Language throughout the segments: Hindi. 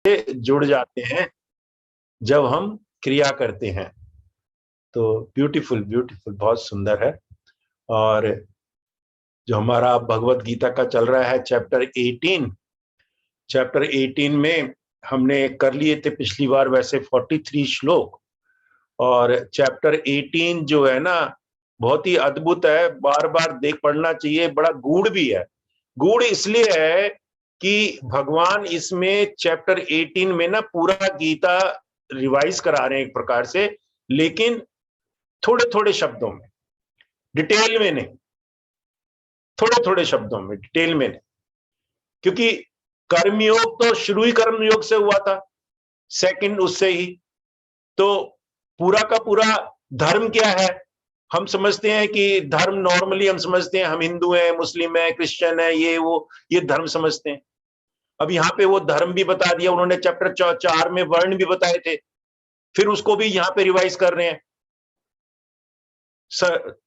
से जुड़ जाते हैं जब हम क्रिया करते हैं। तो ब्यूटीफुल ब्यूटीफुल, बहुत सुंदर है। और जो हमारा भगवत गीता का चल रहा है चैप्टर 18 में हमने कर लिए थे पिछली बार वैसे 43 श्लोक। और चैप्टर 18 जो है ना, बहुत ही अद्भुत है, बार बार देख पढ़ना चाहिए, बड़ा गूढ़ भी है। गूढ़ इसलिए है कि भगवान इसमें चैप्टर 18 में ना पूरा गीता रिवाइज करा रहे हैं एक प्रकार से, लेकिन थोड़े थोड़े शब्दों में, डिटेल में नहीं, थोड़े थोड़े शब्दों में, डिटेल में नहीं। क्योंकि कर्मयोग तो शुरू ही कर्मयोग से हुआ था, सेकंड उससे ही। तो पूरा का पूरा धर्म क्या है, हम समझते हैं कि धर्म नॉर्मली हम समझते हैं हम हिंदू हैं, मुस्लिम हैं, क्रिश्चियन है, ये वो, ये धर्म समझते हैं। अब यहाँ पे वो धर्म भी बता दिया उन्होंने, चैप्टर 4 में वर्ण भी बताए थे, फिर उसको भी यहाँ पे रिवाइज कर रहे हैं।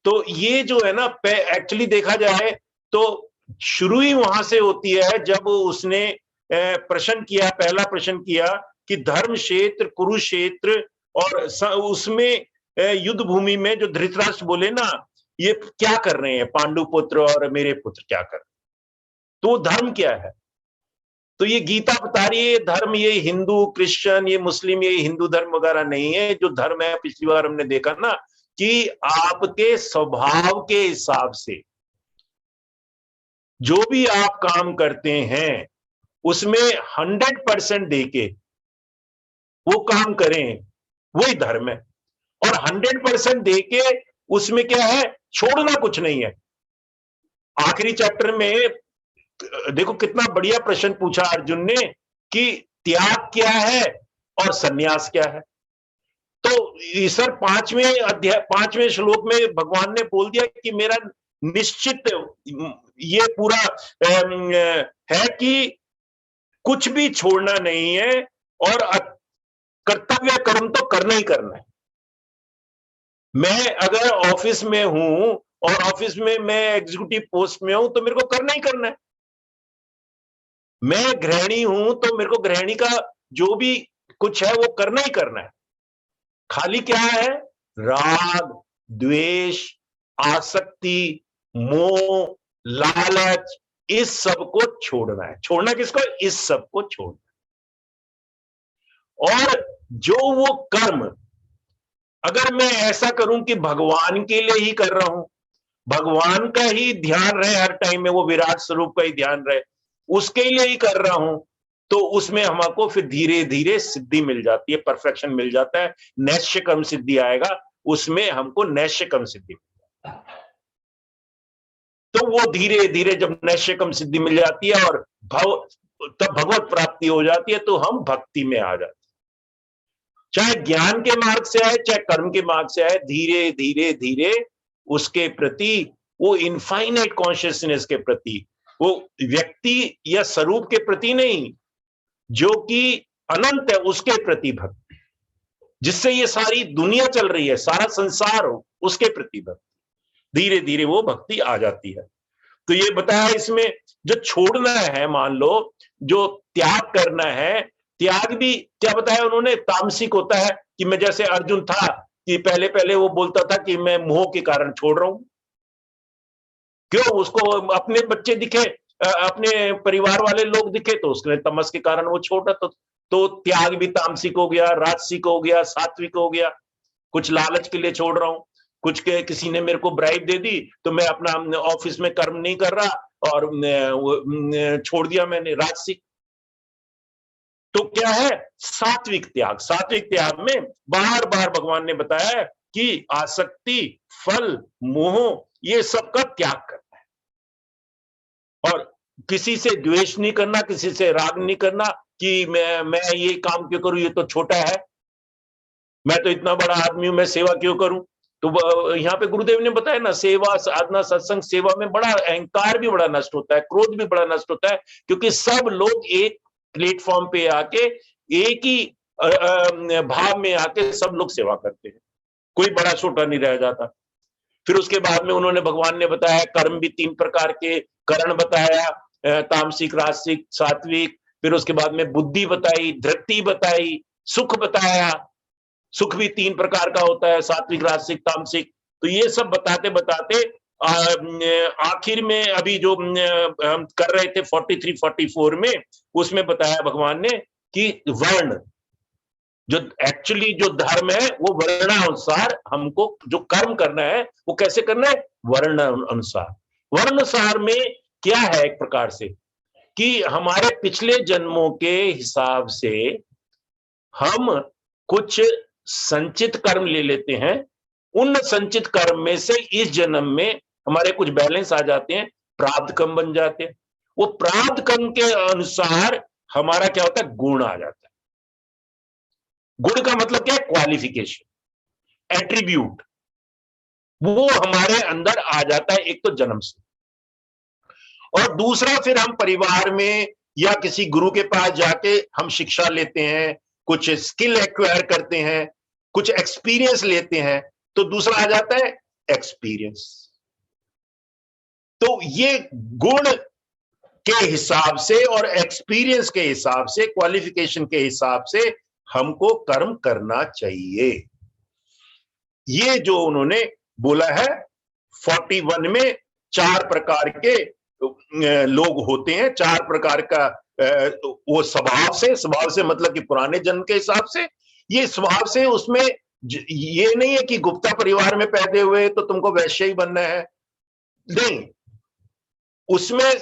तो ये जो है ना, एक्चुअली देखा जाए तो शुरू ही वहां से होती है जब उसने प्रश्न किया, पहला प्रश्न किया कि धर्म क्षेत्र, कुरुक्षेत्र, और उसमें युद्ध भूमि में जो धृतराष्ट्र बोले ना, ये क्या कर रहे हैं पांडु पुत्र और मेरे पुत्र, क्या कर रहे हैं? तो धर्म क्या है? तो ये गीता बता रही है धर्म ये हिंदू, क्रिश्चियन, ये मुस्लिम, ये हिंदू धर्म वगैरह नहीं है। जो धर्म है, पिछली बार हमने देखा ना कि आपके स्वभाव के हिसाब से जो भी आप काम करते हैं उसमें 100% देके वो काम करें, वही धर्म है। और 100% देके उसमें क्या है, छोड़ना कुछ नहीं है। आखिरी चैप्टर में देखो कितना बढ़िया प्रश्न पूछा अर्जुन ने कि त्याग क्या है और सन्यास क्या है। तो सर 5वें श्लोक में भगवान ने बोल दिया कि मेरा निश्चित ये पूरा है कि कुछ भी छोड़ना नहीं है, और कर्तव्य कर्म तो करना ही करना है। मैं अगर ऑफिस में हूं और ऑफिस में मैं एग्जीक्यूटिव पोस्ट में हूं तो मेरे को करना ही करना है। मैं गृहिणी हूं तो मेरे को गृहिणी का जो भी कुछ है वो करना ही करना है। खाली क्या है, राग, द्वेष, आसक्ति, मोह, लालच, इस सब को छोड़ना है। छोड़ना किसको? इस सब को छोड़ना। और जो वो कर्म अगर मैं ऐसा करूं कि भगवान के लिए ही कर रहा हूं, भगवान का ही ध्यान रहे हर टाइम में, वो विराट स्वरूप का ही ध्यान रहे, उसके लिए ही कर रहा हूं, तो उसमें हमको फिर धीरे धीरे सिद्धि मिल जाती है, परफेक्शन मिल जाता है। नैश्य कर्म सिद्धि आएगा, उसमें हमको नैश्य कर्म सिद्धि मिल जाती है। तो वो धीरे धीरे जब नैश्य कर्म सिद्धि मिल जाती है और तब भगवत प्राप्ति हो जाती है, तो हम भक्ति में आ जाते हैं। चाहे ज्ञान के मार्ग से आए, चाहे कर्म के मार्ग से आए, धीरे धीरे धीरे उसके प्रति, वो इनफाइनाइट कॉन्शियसनेस के प्रति, वो व्यक्ति या स्वरूप के प्रति नहीं, जो कि अनंत है, उसके प्रति भक्ति, जिससे ये सारी दुनिया चल रही है, सारा संसार हो, उसके प्रति भक्ति, धीरे धीरे वो भक्ति आ जाती है। तो ये बताया इसमें, जो छोड़ना है, मान लो जो त्याग करना है, त्याग भी क्या बताया उन्होंने, तामसिक होता है। कि मैं जैसे अर्जुन था कि पहले पहले वो बोलता था कि मैं मोह के कारण छोड़ रहा हूं। क्यों? उसको अपने बच्चे दिखे, अपने परिवार वाले लोग दिखे, तो उसने तमस के कारण वो छोड़ रहा। तो त्याग भी तामसिक हो गया, राजसिक हो गया, सात्विक हो गया। कुछ लालच के लिए छोड़ रहा हूं, कुछ के किसी ने मेरे को ब्राइब दे दी तो मैं अपना ऑफिस में कर्म नहीं कर रहा और छोड़ दिया मैंने, राजसिक। तो क्या है? सात्विक त्याग। सात्विक त्याग में बार बार भगवान ने बताया है कि आसक्ति, फल, मोह, ये सब का त्याग करना है। और किसी से द्वेष नहीं करना, किसी से राग नहीं करना कि मैं ये काम क्यों करूं, ये तो छोटा है, मैं तो इतना बड़ा आदमी हूं, मैं सेवा क्यों करूं। तो यहाँ पे गुरुदेव ने बताया ना, सेवा, साधना, सत्संग, सेवा में बड़ा अहंकार भी बड़ा नष्ट होता है, क्रोध भी बड़ा नष्ट होता है, क्योंकि सब लोग एक प्लेटफॉर्म पे आके, एक ही भाव में आके सब लोग सेवा करते हैं, कोई बड़ा छोटा नहीं रह जाता। फिर उसके बाद में उन्होंने, भगवान ने बताया कर्म भी 3 प्रकार के, करण बताया, तामसिक, राजसिक, सात्विक, फिर उसके बाद में बुद्धि बताई, धृति बताई, सुख बताया। सुख भी 3 प्रकार का होता है, सात्विक, राजसिक, तामसिक। तो ये सब बताते-बताते आखिर में अभी जो हम कर रहे थे 43-44 में, उसमें बताया भगवान ने कि वर्ण, जो एक्चुअली जो धर्म है वो वर्णानुसार हमको जो कर्म करना है वो कैसे करना है, वर्ण अनुसार। वर्ण अनुसार में क्या है, एक प्रकार से कि हमारे पिछले जन्मों के हिसाब से हम कुछ संचित कर्म ले लेते हैं। उन संचित कर्म में से इस जन्म में हमारे कुछ बैलेंस आ जाते हैं, प्रारब्ध कर्म बन जाते हैं। वो प्रारब्ध कर्म के अनुसार हमारा क्या होता है, गुण आ जाता है। गुण का मतलब क्या है, क्वालिफिकेशन, एट्रीब्यूट, वो हमारे अंदर आ जाता है एक तो जन्म से। और दूसरा फिर हम परिवार में या किसी गुरु के पास जाके हम शिक्षा लेते हैं, कुछ स्किल एक्वायर करते हैं, कुछ एक्सपीरियंस लेते हैं, तो दूसरा आ जाता है एक्सपीरियंस। तो ये गुण के हिसाब से और एक्सपीरियंस के हिसाब से, क्वालिफिकेशन के हिसाब से हमको कर्म करना चाहिए। ये जो उन्होंने बोला है 41 में 4 प्रकार के लोग होते हैं, 4 प्रकार का वो स्वभाव से मतलब कि पुराने जन्म के हिसाब से, ये स्वभाव से उसमें ये नहीं है कि गुप्ता परिवार में पैदा हुए तो तुमको वैश्य ही बनना है, नहीं। उसमें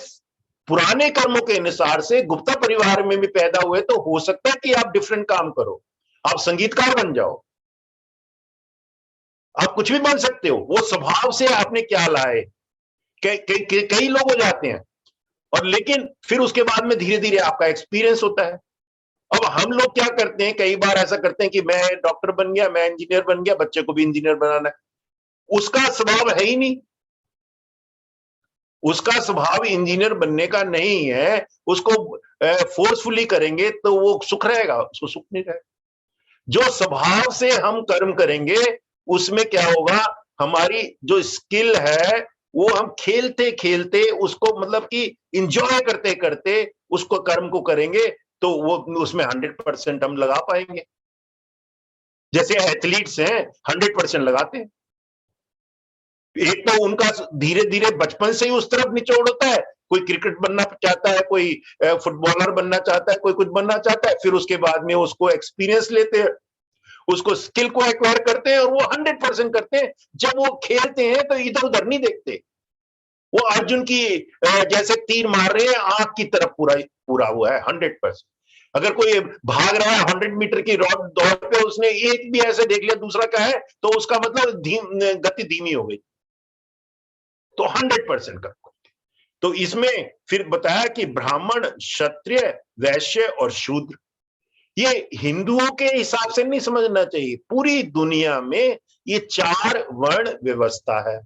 पुराने कर्मों के अनुसार से गुप्ता परिवार में भी पैदा हुए तो हो सकता है कि आप डिफरेंट काम करो, आप संगीतकार बन जाओ, आप कुछ भी बन सकते हो। वो स्वभाव से आपने क्या लाए, कई लोग हो जाते हैं, और लेकिन फिर उसके बाद में धीरे धीरे आपका एक्सपीरियंस होता है। अब हम लोग क्या करते हैं, कई बार ऐसा करते हैं कि मैं डॉक्टर बन गया, मैं इंजीनियर बन गया, बच्चे को भी इंजीनियर बनाना है। उसका स्वभाव है ही नहीं, उसका स्वभाव इंजीनियर बनने का नहीं है। उसको फोर्सफुली करेंगे तो वो सुख रहेगा, उसको सुख नहीं रहेगा। जो स्वभाव से हम कर्म करेंगे उसमें क्या होगा, हमारी जो स्किल है वो हम खेलते खेलते उसको मतलब कि इंजॉय करते करते उसको कर्म को करेंगे, तो वो उसमें 100% हम लगा पाएंगे। जैसे एथलीट्स हैं, 100% लगाते हैं। एक तो उनका धीरे धीरे बचपन से ही उस तरफ निचोड़ होता है, कोई क्रिकेट बनना चाहता है, कोई फुटबॉलर बनना चाहता है, कोई कुछ बनना चाहता है, फिर उसके बाद में उसको एक्सपीरियंस लेते हैं, उसको स्किल को एक्वायर करते हैं और वो 100% करते हैं। जब वो खेलते हैं तो इधर उधर नहीं देखते, वो अर्जुन की जैसे तीर मार रहे हैं, आंख की तरफ पूरा पूरा हुआ है 100%। अगर कोई भाग रहा है 100 मीटर की दौड़ पे, उसने एक भी ऐसे देख लिया दूसरा का है, तो उसका मतलब गति धीमी हो गई, तो 100% कर। तो इसमें फिर बताया कि ब्राह्मण, क्षत्रिय, वैश्य और शूद्र, ये हिंदुओं के हिसाब से नहीं समझना चाहिए, पूरी दुनिया में ये 4 वर्ण व्यवस्था है।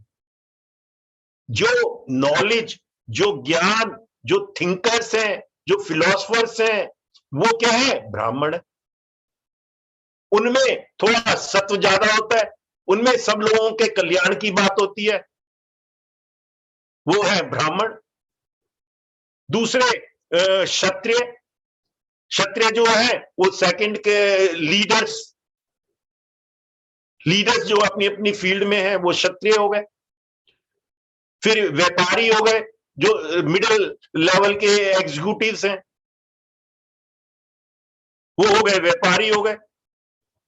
जो नॉलेज, जो ज्ञान, जो थिंकर्स हैं, जो फिलोसफर्स हैं, वो क्या है, ब्राह्मण। उनमें थोड़ा सत्व ज्यादा होता है, उनमें सब लोगों के कल्याण की बात होती है, वो है ब्राह्मण। दूसरे क्षत्रिय, क्षत्रिय जो है वो सेकंड के लीडर्स, लीडर्स जो अपनी अपनी फील्ड में है वो क्षत्रिय हो गए। फिर व्यापारी हो गए, जो मिडिल लेवल के एग्जीक्यूटिव्स हैं, वो हो गए, व्यापारी हो गए।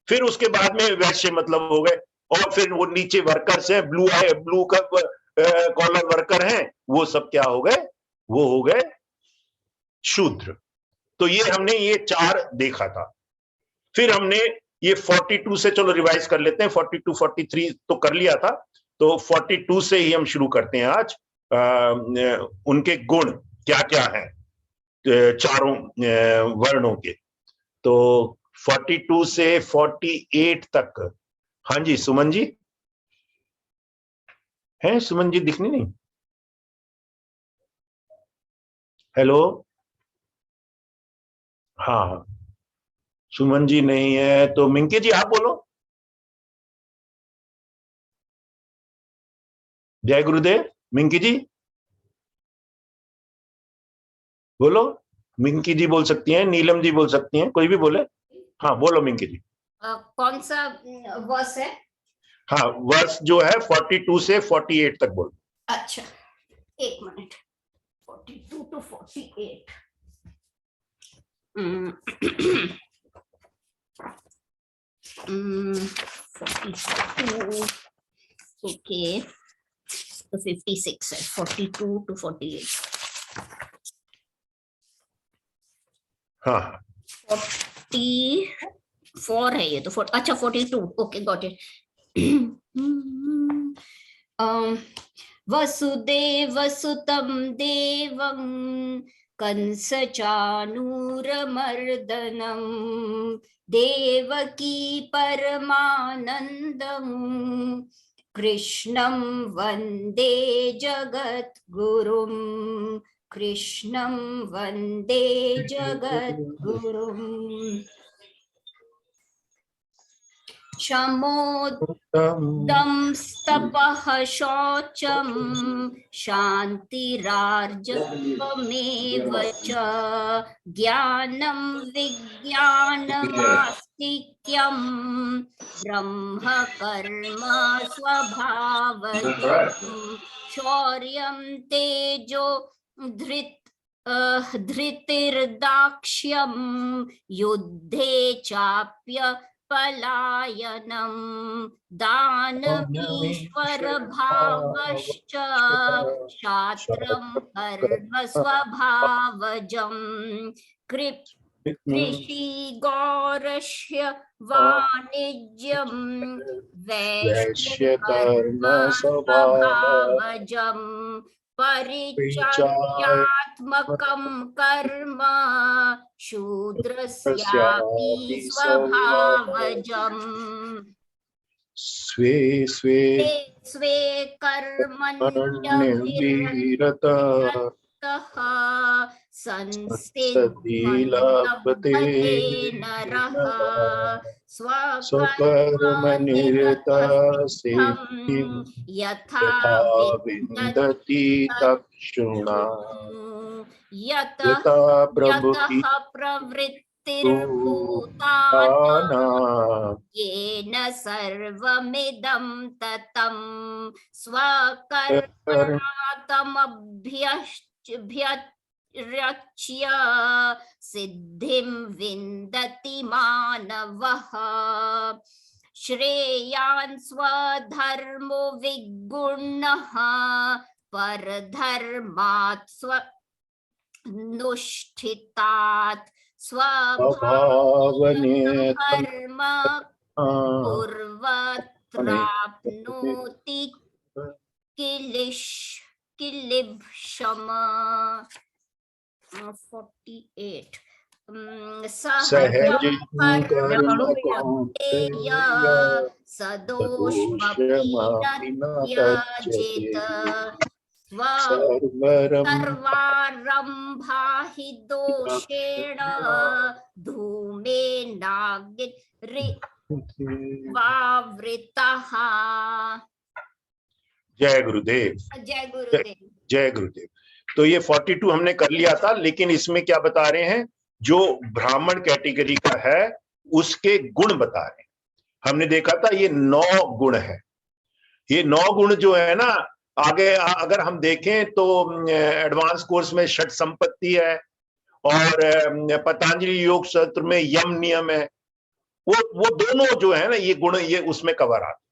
फिर उसके बाद में वैश्य मतलब हो गए, और फिर वो नीचे वर्कर्स हैं, ब्लू कॉलर वर्कर हैं, वो सब क्या हो गए, वो हो गए शूद्र। तो ये हमने ये 4 देखा था। फिर हमने ये 42 से, चलो रिवाइज कर लेते हैं, 42 43 तो कर लिया था, तो 42 से ही हम शुरू करते हैं आज। उनके गुण क्या क्या हैं चारों वर्णों के। तो 42 से 48 तक, हाँ जी सुमन जी, हैं सुमन जी, दिखनी नहीं, हेलो, हाँ हाँ, सुमन जी नहीं है तो मिंकी जी आप बोलो। जय गुरुदेव, मिंकी जी बोलो। मिंकी जी बोल सकती हैं, नीलम जी बोल सकती हैं, कोई भी बोले। हाँ बोलो मिंकी जी। कौन सा वर्स है? हाँ वर्स जो है 42 से 48 तक बोलो। अच्छा एक मिनट, 42 to 48। हम्म, 42, ओके, तो 56 है, 42 to 48। हाँ 44 है ये तो, अच्छा 42, ओके गॉट इट। वसुदेवसुतं देवं कंसचाणूरमर्दनं देवकी परमानन्दं कृष्णं वन्दे जगद्गुरुं, कृष्णं वन्दे जगद्गुरुम्। शमोदं स्तपः शौचं शान्तिरार्जवमेव च ज्ञानं विज्ञानमास्तिक्यं ब्रह्म कर्म स्वभावजं शौर्यं तेजो धृतिर्दाक्ष्यं युद्धे चाप्य पलायनं दानमीश्वर भावश्च शास्त्रं कर्म स्वभावजं कृषि गौरस्य वाणिज्यं वैश्यकर्म स्वभावजं परिचर्यात्मकं कर्म शूद्रस्यापि स्वभावजम् स्वे स्वे स्वे कर्मण्यभिरतः संसिद्धिर्लभते नरः स्वकर्मनिरतः स्वकर्मनिरतः सिद्धिं यथा विन्दति तक्षुणा यतः प्रवृत्तिर्भूतानां येन सर्वमिदं ततं स्वकर्मातमभ्यर्च्य सिद्धिं विन्दति मानवः श्रेयान् स्वधर्मो विगुणः परधर्मात् स्वनुष्ठितात् स्वभावनियतं कर्म कुर्वत्राप्नोति किलिशम्। 48 सहजं कर्म कौन्तेय सदोषमपि न त्यजेत सर्वारम्भा हि दोषेण धूमेनाग्निरिवावृताः। जय गुरुदेव। जय गुरुदेव। जय गुरुदेव। तो ये 42 हमने कर लिया था, लेकिन इसमें क्या बता रहे हैं, जो ब्राह्मण कैटेगरी का है उसके गुण बता रहे हैं। हमने देखा था ये 9 गुण है। ये 9 गुण जो है ना, आगे अगर हम देखें तो एडवांस कोर्स में षट संपत्ति है और पतंजलि योग सूत्र में यम नियम है। वो दोनों जो है ना ये गुण ये उसमें कवर आते।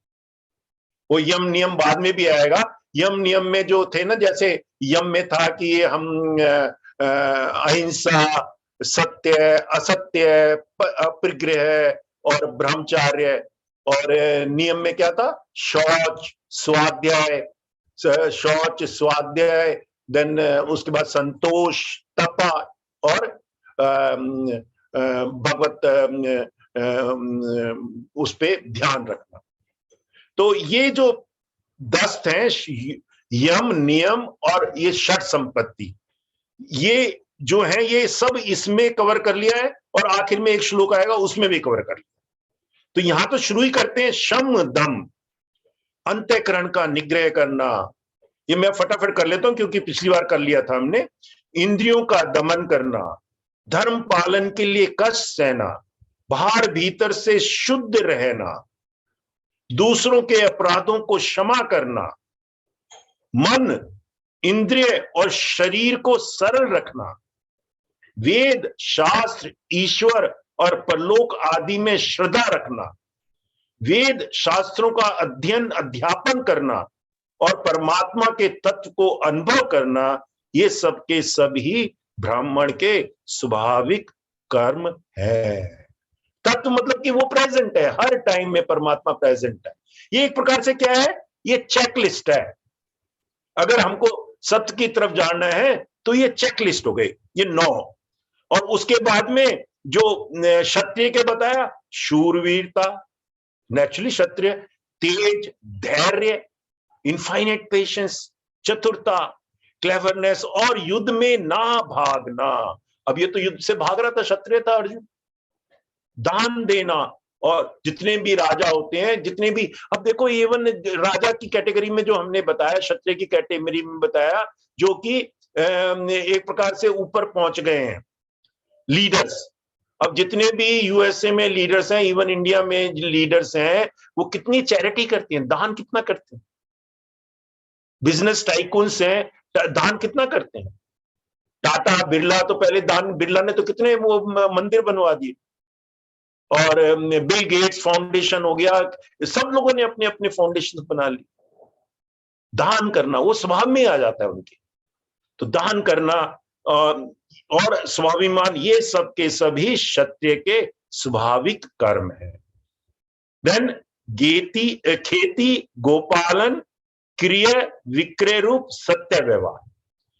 वो यम नियम बाद में भी आएगा। यम नियम में जो थे ना, जैसे यम में था कि हम अहिंसा, सत्य, असत्य, अपरिग्रह और ब्रह्मचार्य, और नियम में क्या था, शौच, स्वाध्याय, देन उसके बाद संतोष, तपा और भगवत उस पे ध्यान रखना। तो ये जो 10 हैं, यम, नियम और ये षट संपत्ति, ये जो है ये सब इसमें कवर कर लिया है, और आखिर में एक श्लोक आएगा उसमें भी कवर कर लिया। तो यहां तो शुरू ही करते हैं शम दम, अंतःकरण का निग्रह करना। ये मैं फटाफट कर लेता हूं क्योंकि पिछली बार कर लिया था हमने। इंद्रियों का दमन करना, धर्म पालन के लिए कष्ट सहना, बाहर भीतर से शुद्ध रहना, दूसरों के अपराधों को क्षमा करना, मन, इंद्रिय और शरीर को सरल रखना, वेद, शास्त्र, ईश्वर और परलोक आदि में श्रद्धा रखना, वेद शास्त्रों का अध्ययन अध्यापन करना और परमात्मा के तत्व को अनुभव करना, ये सब के सब ही ब्राह्मण के स्वाभाविक कर्म है। तत्व मतलब कि वो प्रेजेंट है, हर टाइम में परमात्मा प्रेजेंट है। ये एक प्रकार से क्या है, ये चेकलिस्ट है। अगर हमको सत्य की तरफ जाना है तो ये चेकलिस्ट हो गई, ये 9। और उसके बाद में जो क्षत्रिय के बताया, शूरवीरता, नेचुरली क्षत्रिय, तेज, धैर्य, इनफाइनाइट पेशेंस, चतुरता, क्लेवरनेस और युद्ध में ना भागना। अब ये तो युद्ध से भाग रहा था, क्षत्रिय था अर्जुन। दान देना, और जितने भी राजा होते हैं, जितने भी, अब देखो इवन राजा की कैटेगरी में जो हमने बताया, क्षत्रिय की कैटेगरी में बताया, जो कि एक प्रकार से ऊपर पहुंच गए हैं, लीडर्स। अब जितने भी यूएसए में लीडर्स हैं, इवन इंडिया में लीडर्स हैं, वो कितनी चैरिटी करती हैं, दान कितना करते हैं। बिजनेस टाइकून्स हैं, दान कितना करते हैं। टाटा, बिरला तो पहले दान, बिरला ने तो कितने वो मंदिर बनवा दिए, और बिल गेट्स फाउंडेशन हो गया, सब लोगों ने अपने अपने फाउंडेशन बना ली। दान करना वो स्वभाव में आ जाता है उनके, तो दान करना और स्वाभिमान, ये सब के सभी क्षत्रिय के स्वाभाविक कर्म है। देन खेती, गोपालन, क्रिय विक्रय रूप सत्य व्यवहार,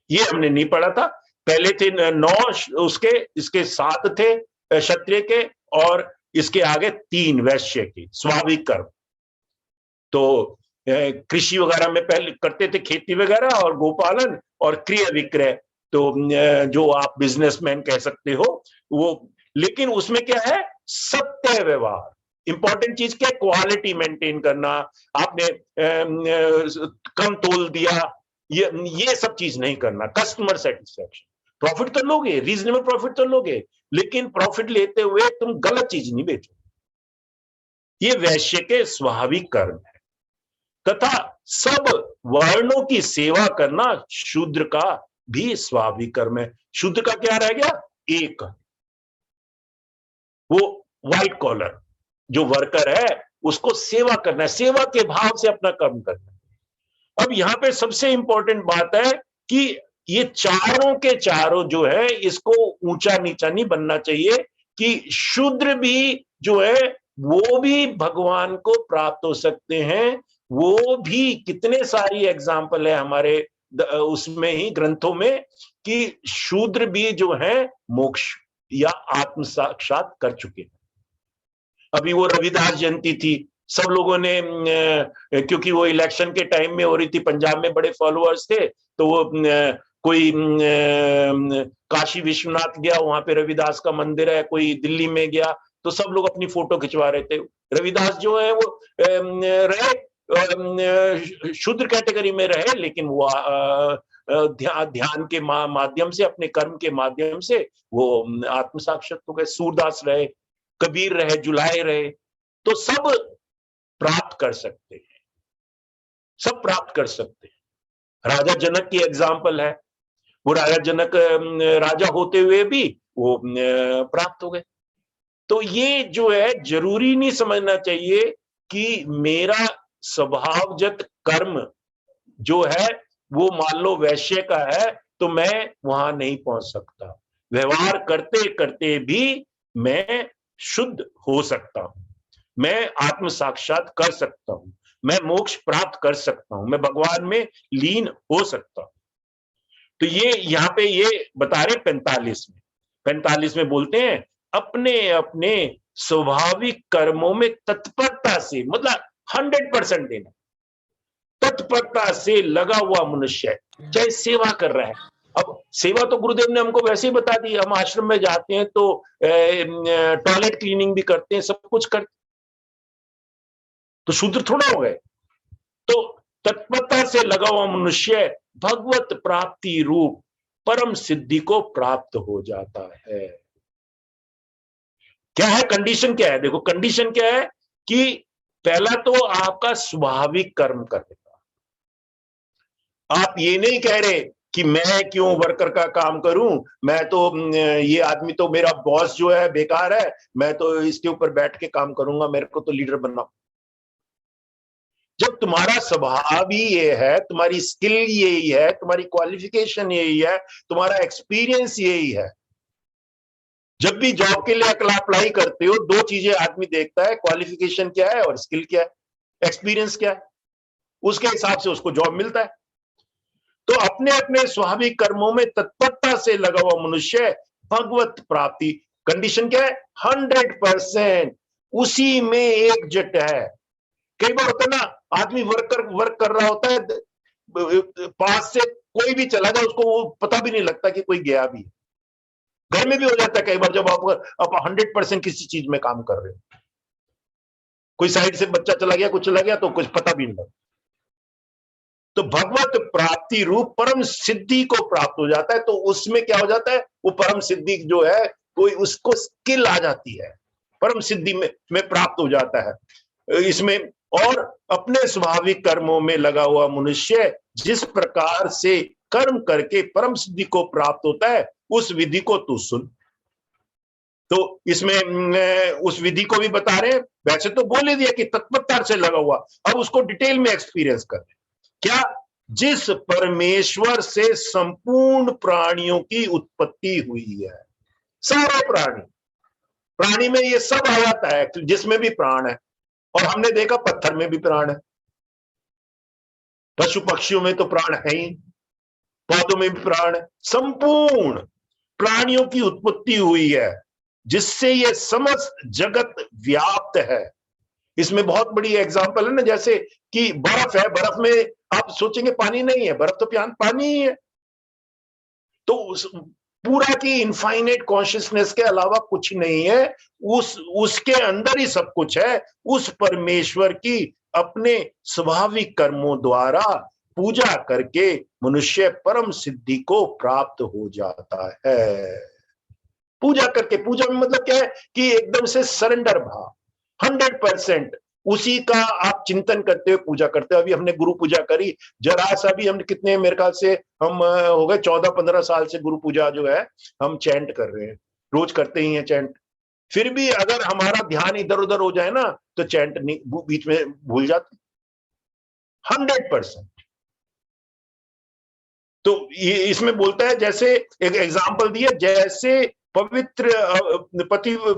ये हमने नहीं पढ़ा था। पहले थे 9 उसके, इसके 7 थे क्षत्रिय के, और इसके आगे 3 वैश्य के स्वाभाविक कर्म। तो कृषि वगैरह में पहले करते थे, खेती वगैरह और गोपालन और क्रिय विक्रय, तो जो आप बिजनेसमैन कह सकते हो वो। लेकिन उसमें क्या है, सत्य व्यवहार। इंपॉर्टेंट चीज क्या है, क्वालिटी मेंटेन करना। आपने कम तोल दिया, ये सब चीज नहीं करना। कस्टमर सेटिस्फेक्शन, प्रॉफिट तो लोगे, रीजनेबल प्रॉफिट तो लोगे, लेकिन प्रॉफिट लेते हुए तुम गलत चीज नहीं बेचो। ये वैश्य के स्वाभाविक कर्म है। तथा सब वर्णों की सेवा करना शूद्र का भी स्वाभाविक कर्म है। शूद्र का क्या रह गया, एक, वो व्हाइट कॉलर जो वर्कर है, उसको सेवा करना है, सेवा के भाव से अपना कर्म करना है। अब यहां पे सबसे इंपॉर्टेंट बात है कि ये चारों के चारों जो है, इसको ऊंचा नीचा नहीं बनना चाहिए कि शूद्र भी जो है वो भी भगवान को प्राप्त हो सकते हैं। वो भी कितने सारी एग्जाम्पल है हमारे उसमें ही ग्रंथों में कि शूद्र भी जो है मोक्ष या आत्म साक्षात कर चुके हैं। अभी वो रविदास जयंती थी, सब लोगों ने क्योंकि वो इलेक्शन के टाइम में हो रही थी, पंजाब में बड़े फॉलोअर्स थे, तो वो कोई काशी विश्वनाथ गया, वहां पे रविदास का मंदिर है, कोई दिल्ली में गया, तो सब लोग अपनी फोटो खिंचवा रहे थे। रविदास जो है वो रहे शूद्र कैटेगरी में रहे, लेकिन वो ध्यान के माध्यम से, अपने कर्म के माध्यम से वो आत्म साक्षात हो गए। सूरदास रहे, कबीर रहे, जुलाहे रहे, तो सब प्राप्त कर सकते हैं, सब प्राप्त कर सकते हैं। राजा जनक की एग्जाम्पल है, वो राजा जनक राजा होते हुए भी वो प्राप्त हो गए। तो ये जो है जरूरी नहीं समझना चाहिए कि मेरा स्वभावजत कर्म जो है वो मान लो वैश्य का है तो मैं वहां नहीं पहुंच सकता। व्यवहार करते करते भी मैं शुद्ध हो सकता हूं, मैं आत्म साक्षात कर सकता हूं, मैं मोक्ष प्राप्त कर सकता हूं, मैं भगवान में लीन हो सकता हूं। तो ये यहाँ पे ये बता रहे 45 में बोलते हैं, अपने अपने स्वाभाविक कर्मों में तत्परता से, मतलब 100% देना, तत्परता से लगा हुआ मनुष्य चाहे सेवा कर रहा है। अब सेवा तो गुरुदेव ने हमको वैसे ही बता दी, हम आश्रम में जाते हैं तो टॉयलेट क्लीनिंग भी करते हैं, सब कुछ करते, तो शूद्र थोड़ा हो गए। तो तत्परता से लगा हुआ मनुष्य भगवत प्राप्ति रूप परम सिद्धि को प्राप्त हो जाता है। क्या है कंडीशन, क्या है? देखो कंडीशन क्या है कि पहला तो आपका स्वाभाविक कर्म करने का। आप ये नहीं कह रहे कि मैं क्यों वर्कर का काम करूं, मैं तो ये आदमी तो मेरा बॉस जो है बेकार है, मैं तो इसके ऊपर बैठ के काम करूंगा, मेरे को तो लीडर बनना। जब तुम्हारा स्वभाव ही ये है, तुम्हारी स्किल यही है, तुम्हारी क्वालिफिकेशन यही है, तुम्हारा एक्सपीरियंस यही है, जब भी जॉब के लिए अप्लाई करते हो, दो चीजें आदमी देखता है, क्वालिफिकेशन क्या है और स्किल क्या है, एक्सपीरियंस क्या है, उसके हिसाब से उसको जॉब मिलता है। तो अपने अपने स्वाभाविक कर्मों में तत्परता से लगा हुआ मनुष्य भगवत प्राप्ति, कंडीशन क्या है? 100% उसी में एकजुट है। कई बार होता है ना, आदमी वर्क कर रहा होता है, पास से कोई भी चला जाए उसको वो पता भी नहीं लगता कि कोई गया भी है। घर में भी हो जाता है कई बार, जब आप 100% किसी चीज में काम कर रहे हो, कोई साइड से बच्चा चला गया, कुछ चला गया, तो कुछ पता भी नहीं लगता। तो भगवत प्राप्ति रूप परम सिद्धि को प्राप्त हो जाता है, तो उसमें क्या हो जाता है? वो परम सिद्धि जो है, कोई उसको स्किल आ जाती है, परम सिद्धि में प्राप्त हो जाता है इसमें। और अपने स्वाभाविक कर्मों में लगा हुआ मनुष्य जिस प्रकार से कर्म करके परम सिद्धि को प्राप्त होता है, उस विधि को तू सुन। तो इसमें उस विधि को भी बता रहे हैं, वैसे तो बोल ही दिया कि तत्परता से लगा हुआ, अब उसको डिटेल में एक्सपीरियंस कर रहे। क्या? जिस परमेश्वर से संपूर्ण प्राणियों की उत्पत्ति हुई है, सारे प्राणी में ये सब आ जाता है जिसमें भी प्राण है, और हमने देखा पत्थर में भी प्राण है, पशु पक्षियों में तो प्राण है ही, पौधों में भी प्राण है, संपूर्ण प्राणियों की उत्पत्ति हुई है, जिससे ये समस्त जगत व्याप्त है। इसमें बहुत बड़ी एग्जांपल है ना, जैसे कि बर्फ है, बर्फ में आप सोचेंगे पानी नहीं है, बर्फ तो पानी ही है। तो पूरा की इनफाइनाइट कॉन्शियसनेस के अलावा कुछ नहीं है, उसके अंदर ही सब कुछ है। उस परमेश्वर की अपने स्वाभाविक कर्मों द्वारा पूजा करके मनुष्य परम सिद्धि को प्राप्त हो जाता है। पूजा करके, पूजा में मतलब क्या है कि एकदम से सरेंडर भाव, 100% उसी का आप चिंतन करते हुए पूजा करते हो। अभी हमने गुरु पूजा करी, जरा सा भी हमने कितने, मेरे ख्याल से हम हो गए 14-15 साल से गुरु पूजा जो है हम चैंट कर रहे हैं, रोज करते ही हैं चैंट। फिर भी अगर हमारा ध्यान इधर उधर हो जाए ना, तो चैंट बीच में भूल जाते 100%। तो ये इसमें बोलता है, जैसे एक एग्जाम्पल दिया, जैसे पवित्र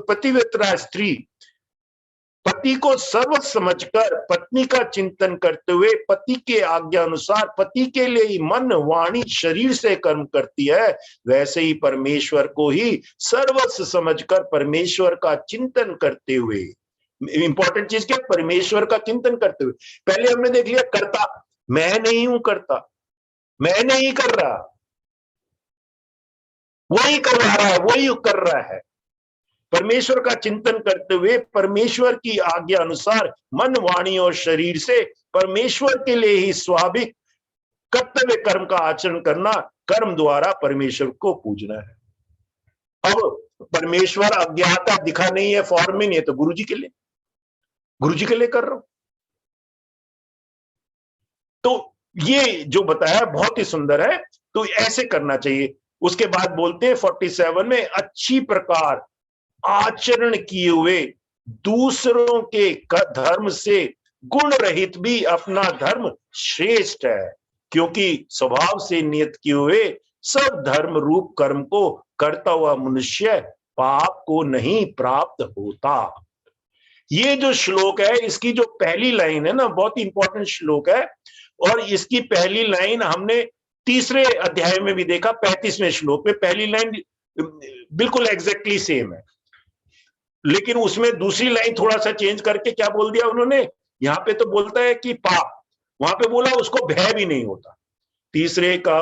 पतिव्रता स्त्री पति को सर्व समझकर पत्नी का चिंतन करते हुए पति के आज्ञा अनुसार पति के लिए ही मन वाणी शरीर से कर्म करती है, वैसे ही परमेश्वर को ही सर्वस्व समझकर परमेश्वर का चिंतन करते हुए, इंपॉर्टेंट चीज क्या? परमेश्वर का चिंतन करते हुए। पहले हमने देख लिया करता, मैं नहीं हूं करता, मैं नहीं कर रहा, वही करवा रहा है, वही कर रहा है। परमेश्वर का चिंतन करते हुए परमेश्वर की आज्ञा अनुसार मन वाणी और शरीर से परमेश्वर के लिए ही स्वाभाविक कर्तव्य कर्म का आचरण करना, कर्म द्वारा परमेश्वर को पूजना है। अब परमेश्वर अज्ञाता दिखा नहीं है, फॉर्म में नहीं है, तो गुरु जी के लिए कर रहा हूं। तो ये जो बताया बहुत ही सुंदर है, तो ऐसे करना चाहिए। उसके बाद बोलते हैं 47 में, अच्छी प्रकार आचरण किए हुए दूसरों के धर्म से गुण रहित भी अपना धर्म श्रेष्ठ है, क्योंकि स्वभाव से नियत किए हुए सब धर्म रूप कर्म को करता हुआ मनुष्य पाप को नहीं प्राप्त होता। ये जो श्लोक है, इसकी जो पहली लाइन है ना, बहुत ही इंपॉर्टेंट श्लोक है, और इसकी पहली लाइन हमने तीसरे अध्याय में भी देखा, 35वें श्लोक में पहली लाइन बिल्कुल एग्जैक्टली सेम है, लेकिन उसमें दूसरी लाइन थोड़ा सा चेंज करके क्या बोल दिया उन्होंने, यहां पे तो बोलता है कि पाप, वहां पे बोला उसको भय भी नहीं होता। तीसरे का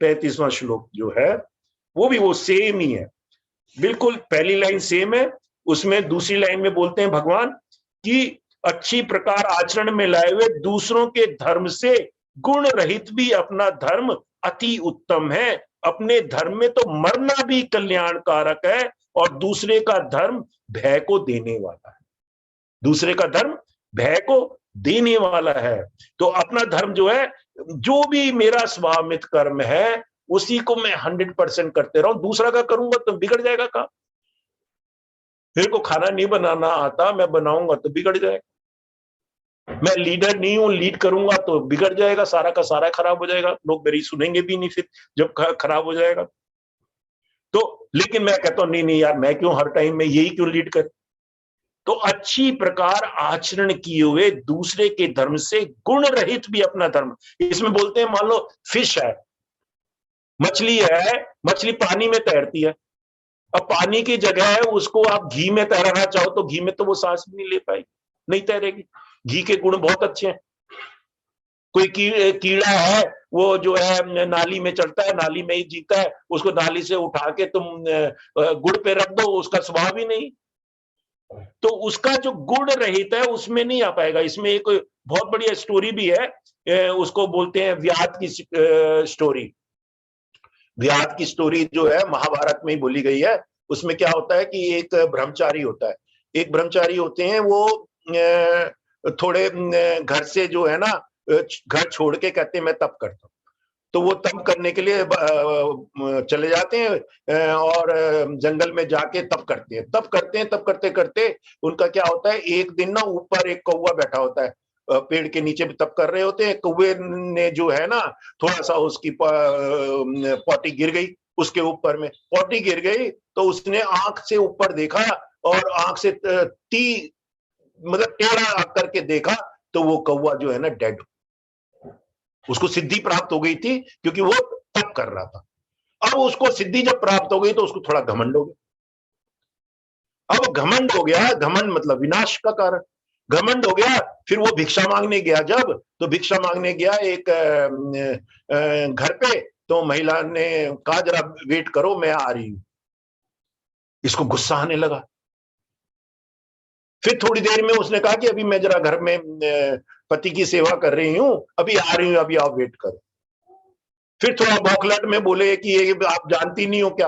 35वां श्लोक जो है वो भी वो सेम ही है, बिल्कुल पहली लाइन सेम है। उसमें दूसरी लाइन में बोलते हैं भगवान कि अच्छी प्रकार आचरण में लाए हुए दूसरों के धर्म से गुण रहित भी अपना धर्म अति उत्तम है। अपने धर्म में तो मरना भी कल्याणकारक है, और दूसरे का धर्म भय को देने वाला है। दूसरे का धर्म भय को देने वाला है। तो अपना धर्म जो है, जो भी मेरा स्वामित कर्म है उसी को मैं 100% करते रहूं। दूसरा का करूंगा तो बिगड़ जाएगा काम। मेरे को खाना नहीं बनाना आता, मैं बनाऊंगा तो बिगड़ जाएगा। मैं लीडर नहीं हूं, लीड करूंगा तो बिगड़ जाएगा, सारा का सारा खराब हो जाएगा, लोग मेरी सुनेंगे भी नहीं फिर जब खराब हो जाएगा तो। लेकिन मैं कहता हूं नहीं नहीं यार, मैं क्यों हर टाइम में यही क्यों लीड कर। तो अच्छी प्रकार आचरण किए हुए दूसरे के धर्म से गुण रहित भी अपना धर्म। इसमें बोलते हैं, मान लो फिश है, मछली है, मछली पानी में तैरती है। अब पानी की जगह है, उसको आप घी में तैराना चाहो तो घी में तो वो सांस भी नहीं ले पाएगी, नहीं तैरेगी। घी के गुण बहुत अच्छे हैं। कोई कीड़ा है, वो जो है नाली में चलता है, नाली में ही जीता है, उसको नाली से उठा के तुम गुड़ पे रख दो, उसका स्वभाव ही नहीं, तो उसका जो गुण रहित है उसमें नहीं आ पाएगा। इसमें एक बहुत बढ़िया स्टोरी भी है, उसको बोलते हैं व्याध की स्टोरी। व्याध की स्टोरी जो है महाभारत में ही बोली गई है। उसमें क्या होता है कि एक ब्रह्मचारी होता है, एक ब्रह्मचारी होते हैं, वो थोड़े घर से जो है ना, घर छोड़ के कहते हैं मैं तप करता हूँ। तो वो तप करने के लिए चले जाते हैं और जंगल में जाके तप करते हैं। तप करते हैं, तप करते करते उनका क्या होता है, एक दिन ना ऊपर एक कौवा बैठा होता है, पेड़ के नीचे भी तप कर रहे होते हैं। कौवे ने जो है ना, थोड़ा सा उसकी पॉटी गिर गई, उसके ऊपर में पॉटी गिर गई, तो उसने आंख से ऊपर देखा और आंख से मतलब टेढ़ा करके देखा, तो वो कौवा जो है ना डेड, उसको सिद्धि प्राप्त हो गई थी क्योंकि वो तप कर रहा था। अब उसको सिद्धि जब प्राप्त हो गई तो उसको थोड़ा घमंड हो गया। अब घमंड हो गया, घमंड मतलब विनाश का कारण, घमंड हो गया। फिर वो भिक्षा मांगने गया, जब तो भिक्षा मांगने गया एक घर पे, तो महिला ने कहा जरा वेट करो मैं आ रही हूं। इसको गुस्सा आने लगा। फिर थोड़ी देर में उसने कहा कि अभी मैं जरा घर में पति की सेवा कर रही हूं, अभी आ रही हूं, अभी आप वेट करो। फिर थोड़ा बौखलाहट में बोले कि ये आप जानती नहीं हो क्या।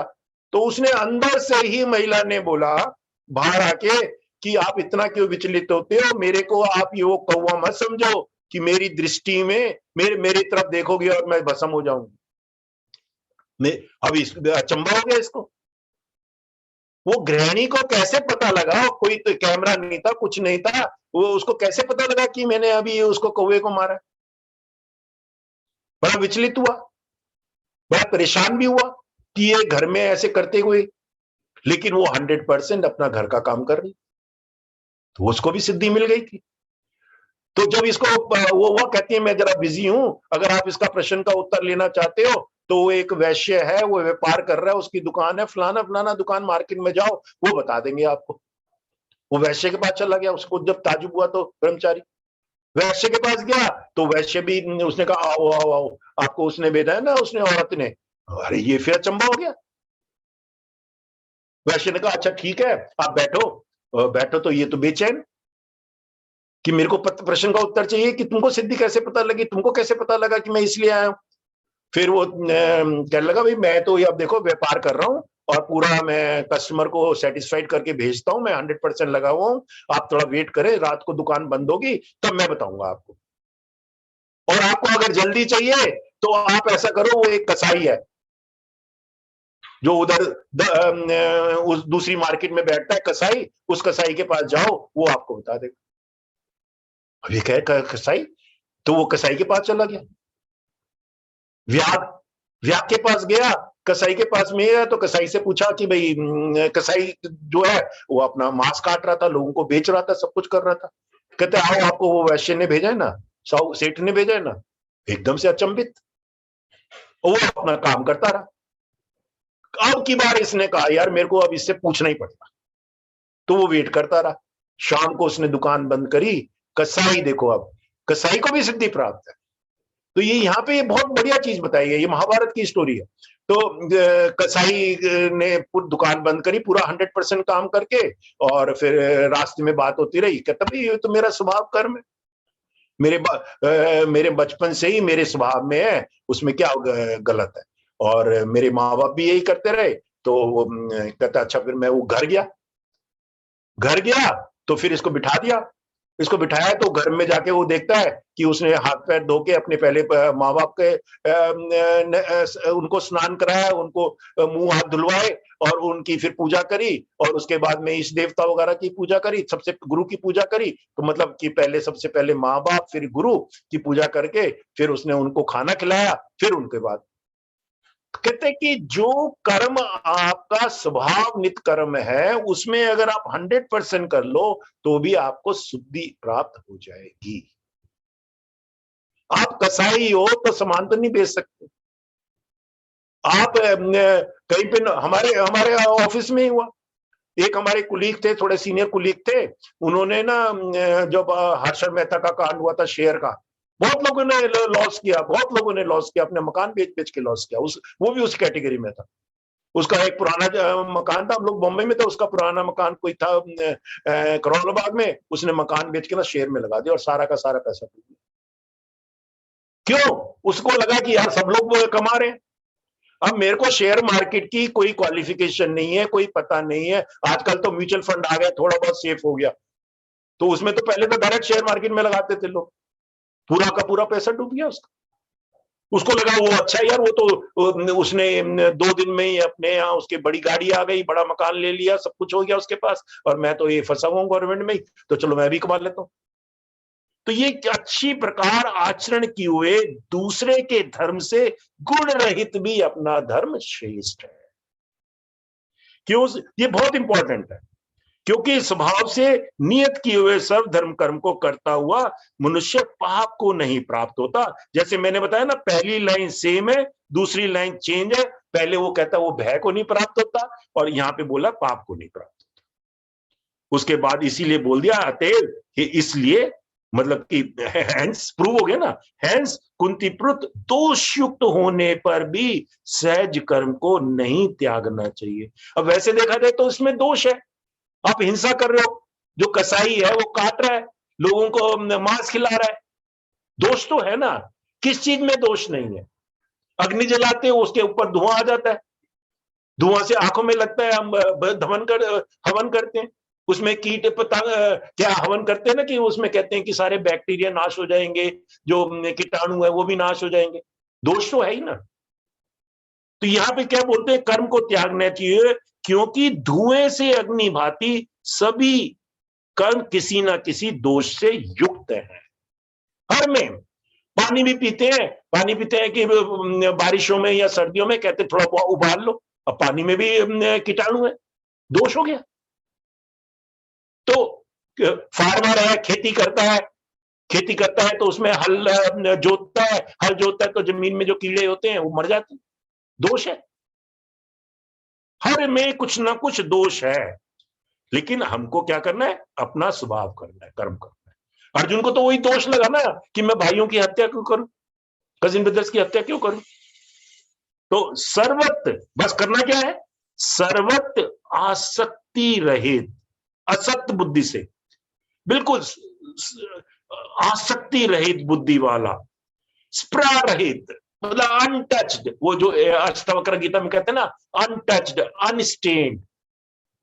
तो उसने अंदर से ही महिला ने बोला बाहर आके कि आप इतना क्यों विचलित होते हो, मेरे को आप ये वो कौवा मत समझो कि मेरी दृष्टि में मेरी तरफ देखोगे और मैं भस्म हो जाऊंगी। अभी अचंभा हो गया इसको। वो गृहिणी को कैसे पता लगा, कोई तो कैमरा नहीं था, कुछ नहीं था, वो उसको कैसे पता लगा कि मैंने अभी उसको कौवे को मारा। बड़ा विचलित हुआ, बड़ा परेशान भी हुआ कि ये घर में ऐसे करते हुए, लेकिन वो 100% अपना घर का काम कर रही, तो उसको भी सिद्धि मिल गई थी। तो जब इसको वो कहती है मैं जरा बिजी हूं, अगर आप इसका प्रश्न का उत्तर लेना चाहते हो तो वो एक वैश्य है, वो व्यापार कर रहा है, उसकी दुकान है, फलाना फलाना दुकान, मार्केट में जाओ, वो बता देंगे आपको। वो वैश्य के पास चला गया। उसको जब ताजुब हुआ तो ब्रह्मचारी वैश्य के पास गया, तो वैश्य भी उसने कहा आओ आओ आओ, आपको उसने भेजा है ना, उसने औरत ने। अरे ये फिर अचंभा हो गया। वैश्य ने कहा अच्छा ठीक है आप बैठो। बैठो तो ये तो बेचैन कि मेरे को प्रश्न का उत्तर चाहिए कि तुमको सिद्धि कैसे पता लगी, तुमको कैसे पता लगा कि मैं इसलिए आया हूं। फिर वो कहने लगा भाई मैं तो ये अब देखो व्यापार कर रहा हूं और पूरा मैं कस्टमर को सेटिस्फाइड करके भेजता हूं, मैं 100% लगा हुआ हूं, आप थोड़ा वेट करें, रात को दुकान बंद होगी तब मैं बताऊंगा आपको। और आपको अगर जल्दी चाहिए तो आप ऐसा करो, वो एक कसाई है जो उधर उस दूसरी मार्केट में बैठता है कसाई, उस कसाई के पास जाओ, वो आपको बता देगा। अभी कह कसाई, तो वो कसाई के पास चला गया। व्याग व्याग के पास गया, कसाई के पास में गया, तो कसाई से पूछा कि भाई कसाई जो है वो अपना मांस काट रहा था, लोगों को बेच रहा था, सब कुछ कर रहा था। कहते आओ आपको वो वैश्य ने भेजा है ना, सेठ ने भेजा है ना। एकदम से अचंभित, वो अपना काम करता रहा। अब की बार इसने कहा यार मेरे को अब इससे पूछना ही पड़ेगा, तो वो वेट करता रहा। शाम को उसने दुकान बंद करी। कसाई देखो, अब कसाई को भी सिद्धि प्राप्त है। तो ये यहाँ पे बहुत बढ़िया चीज बताई है, ये महाभारत की स्टोरी है। तो कसाई ने पूरी दुकान बंद करी, पूरा 100% काम करके, और फिर रास्ते में बात होती रही, कहता भाई ये तो मेरा स्वभाव कर्म है, मेरे बचपन से ही मेरे स्वभाव में है, उसमें क्या गलत है। और मेरे माँ बाप भी यही करते रहे, तो कहता अच्छा फिर मैं वो घर गया तो फिर इसको बिठा दिया, इसको बिठाया तो घर में जाके वो देखता है कि उसने हाथ पैर धो के अपने पहले माँ बाप के उनको स्नान कराया, उनको मुंह हाथ धुलवाए और उनकी फिर पूजा करी और उसके बाद में इस देवता वगैरह की पूजा करी, सबसे गुरु की पूजा करी। तो मतलब कि पहले सबसे पहले माँ बाप फिर गुरु की पूजा करके फिर उसने उनको खाना खिलाया, फिर उनके बाद कहते हैं कि जो कर्म आपका स्वभाव नित कर्म है उसमें अगर आप 100% कर लो तो भी आपको शुद्धि प्राप्त हो जाएगी। आप कसाई हो तो सामान तो नहीं बेच सकते। आप कहीं पे हमारे हमारे ऑफिस में ही हुआ, एक हमारे कुलीग थे, थोड़े सीनियर कुलीग थे, उन्होंने ना जब हर्षद मेहता का कांड हुआ था शेयर का, बहुत लोगों ने लॉस किया, बहुत लोगों ने लॉस किया, अपने मकान बेच बेच के लॉस किया। वो भी उस कैटेगरी में था। उसका एक पुराना मकान था, हम लोग बॉम्बे में थे, उसका पुराना मकान कोई था करोल बाग में, उसने मकान बेच के ना शेयर में लगा दिया और सारा का सारा पैसा डूब गया। क्यों? उसको लगा कि यार सब लोग वो कमा रहे हैं। अब मेरे को शेयर मार्केट की कोई क्वालिफिकेशन नहीं है, कोई पता नहीं है। आजकल तो म्यूचुअल फंड आ गया, थोड़ा बहुत सेफ हो गया। तो उसमें तो पहले तो डायरेक्ट शेयर मार्केट में लगाते थे लोग, पूरा का पूरा पैसा डूब गया उसका। उसको लगा वो अच्छा यार, वो तो उसने 2 दिन में ही अपने यहाँ उसकी बड़ी गाड़ी आ गई, बड़ा मकान ले लिया, सब कुछ हो गया उसके पास, और मैं तो ये फंसा हुआ हूँ गवर्नमेंट में ही, तो चलो मैं भी कमा लेता हूँ। तो ये अच्छी प्रकार आचरण किए हुए दूसरे के धर्म से गुण रहित भी अपना धर्म श्रेष्ठ है। क्यों? ये बहुत इंपॉर्टेंट है, क्योंकि स्वभाव से नियत किए हुए सर्व धर्म कर्म को करता हुआ मनुष्य पाप को नहीं प्राप्त होता। जैसे मैंने बताया ना, पहली लाइन सेम है, दूसरी लाइन चेंज है। पहले वो कहता वो भय को नहीं प्राप्त होता और यहाँ पे बोला पाप को नहीं प्राप्त होता। उसके बाद इसीलिए बोल दिया अतएव इसलिए, मतलब कि हैंस प्रूव हो गया ना, हैंस कुंतीपुत्र दोष युक्त होने पर भी सहज कर्म को नहीं त्यागना चाहिए। अब वैसे देखा जाए तो इसमें दोष है, आप हिंसा कर रहे हो, जो कसाई है वो काट रहा है, लोगों को मांस खिला रहा है, दोष तो है ना। किस चीज में दोष नहीं है? अग्नि जलाते हो उसके ऊपर धुआं आ जाता है, धुआं से आंखों में लगता है, हम हवन करते हैं, उसमें कीट पतंग क्या हवन करते हैं ना, कि उसमें कहते हैं कि सारे बैक्टीरिया नाश हो जाएंगे, जो कीटाणु है वो भी नाश हो जाएंगे, दोष तो है ही ना। तो यहां पे क्या बोलते हैं, कर्म को त्यागना चाहिए, क्योंकि धुएं से अग्नि भांति सभी कर्म किसी ना किसी दोष से युक्त है। हर में पानी भी पीते हैं, पानी पीते हैं कि बारिशों में या सर्दियों में कहते थोड़ा उबाल लो, अब पानी में भी कीटाणु है, दोष हो गया। तो फार्मर है, खेती करता है तो उसमें हल जोतता है, हल जोतता है तो जमीन में जो कीड़े होते हैं वो मर जाते हैं, दोष है। हर में कुछ ना कुछ दोष है, लेकिन हमको क्या करना है, अपना स्वभाव करना है, कर्म करना है। अर्जुन को तो वही दोष लगा ना कि मैं भाइयों की हत्या क्यों करूं, कजिन ब्रदर्स की हत्या क्यों करूं। तो सर्वत्र बस करना क्या है, सर्वत्र आसक्ति रहित, असक्त बुद्धि से, बिल्कुल आसक्ति रहित बुद्धि वाला, स्पृहा रहित, मतलब अनटच्ड, वो जो अष्टावक्र गीता में कहते हैं ना, अनटच्ड अनस्टेन्ड,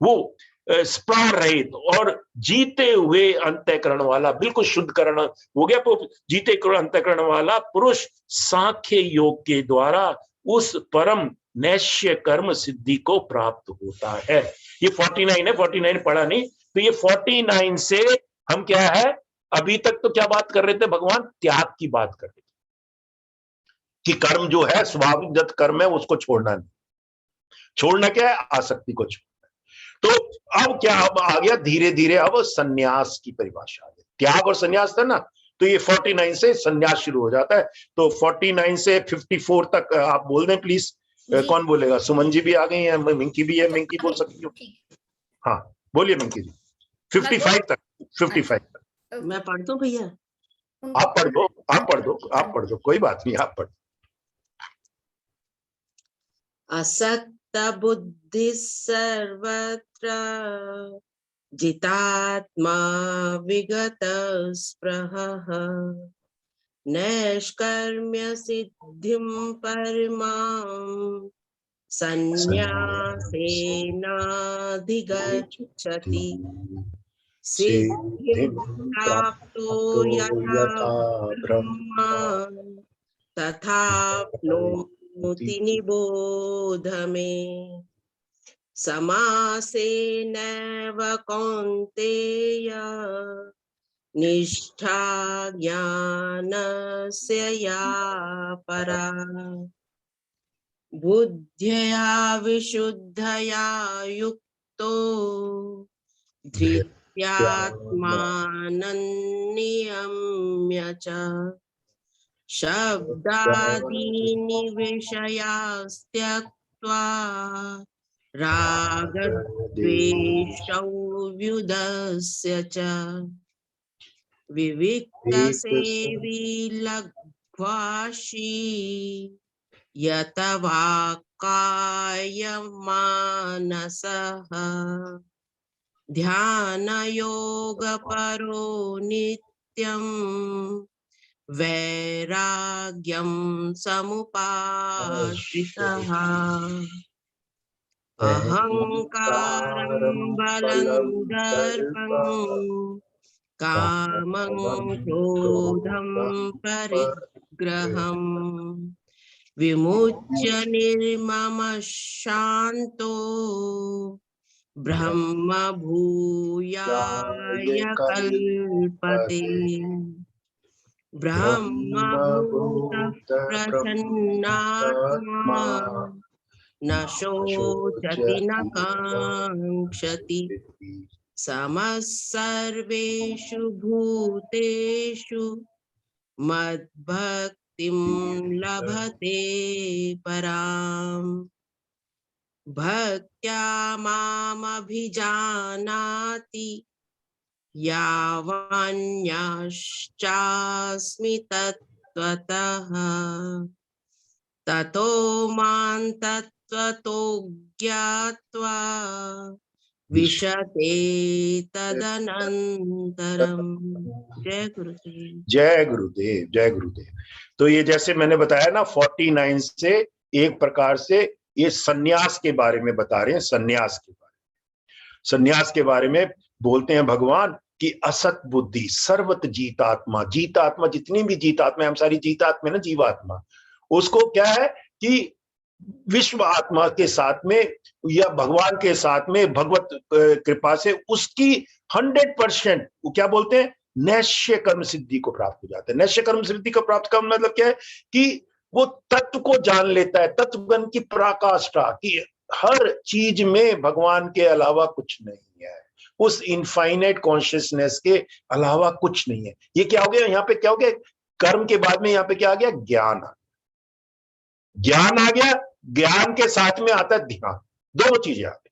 वो स्पृहा रहित और जीते हुए अंतःकरण वाला, बिल्कुल शुद्ध करण हो गया, तो जीते हुए अंतःकरण वाला पुरुष सांख्य योग के द्वारा उस परम नैश्य कर्म सिद्धि को प्राप्त होता है। ये 49 है, 49 पढ़ा नहीं, तो ये 49 से हम क्या है, अभी तक तो क्या बात कर रहे थे, भगवान त्याग की बात कर रहे थे कि कर्म जो है स्वाभाविक कर्म है उसको छोड़ना नहीं, छोड़ना क्या है, आसक्ति को छोड़ना। तो अब क्या, अब आ गया धीरे धीरे, अब सन्यास की परिभाषा आ गई, त्याग और सन्यास था ना, तो ये 49 से सन्यास शुरू हो जाता है। तो 49 से 54 तक आप बोल दें प्लीज, कौन बोलेगा? सुमन जी भी आ गई हैं, मिंकी भी है, मिंकी बोल सकती हो। हाँ बोलिए मिंकी जी, 55 तक, 55 तक मैं पढ़ दूं भैया? आप पढ़ दो, आप पढ़ दो, आप पढ़ दो, कोई बात नहीं, आप पढ़। असक्त बुद्धि सर्वत्र जितात्मा विगत स्पृहः नैष्कर्म्य सिद्धिं परमां सन्न्यासेनाधिगच्छति सिद्धिं प्राप्तो यथा ब्रह्मा तथाप्नोति निबोध मे समासेनैव कौन्तेय निष्ठा ज्ञानस्य या परा बुद्ध्या विशुद्धया युक्तो धृत्यात्मानन्नियम्य च शब्दादीनि विषयास्त्यक्त्वा रागद्वेषौ व्युदस्य च विविक्तसेवी लघ्वाशी यतवाक्कायमानसः ध्यानयोगपरो नित्यं वैराग्यं समुपाश्रितः अहंकारं बलं दर्पं कामं क्रोधं परिग्रहं विमुच्य निर्ममः शान्तो ब्रह्म भूयाय कल्पते ब्रह्मभूत प्रसन्नात्मा न शोचति न काङ्क्षति समः सर्वेषु भूतेषु मद्भक्तिं लभते पराम् भक्त्या मामभिजानाति यावन्यश्चास्मि तत्त्वतः ततो मां तत्त्वतो ज्ञात्वा विशते तदनन्तरम्। जय गुरुदेव। जय गुरुदेव, जय गुरुदेव। तो ये जैसे मैंने बताया ना 49 से एक प्रकार से ये सन्यास के बारे में बता रहे हैं। सन्यास के बारे में बोलते हैं भगवान कि असत बुद्धि सर्वत जीतात्मा, जीतात्मा जितनी भी जीतात्मा, हम सारी जीतात्मा ना, जीवात्मा, उसको क्या है कि विश्व आत्मा के साथ में या भगवान के साथ में भगवत कृपा से उसकी 100% वो क्या बोलते हैं, नैश्य कर्म सिद्धि को प्राप्त हो जाता है। नैश्य कर्म सिद्धि को प्राप्त का मतलब क्या है कि वो तत्व को जान लेता है, तत्वज्ञान की पराकाष्ठा कि हर चीज में भगवान के अलावा कुछ नहीं है, उस इनफाइनाइट कॉन्शियसनेस के अलावा कुछ नहीं है। ये क्या हो गया यहाँ पे, क्या हो गया, कर्म के बाद में यहाँ पे क्या आ गया, ज्ञान आ गया। ज्ञान के साथ में आता है ध्यान, दो चीजें आती,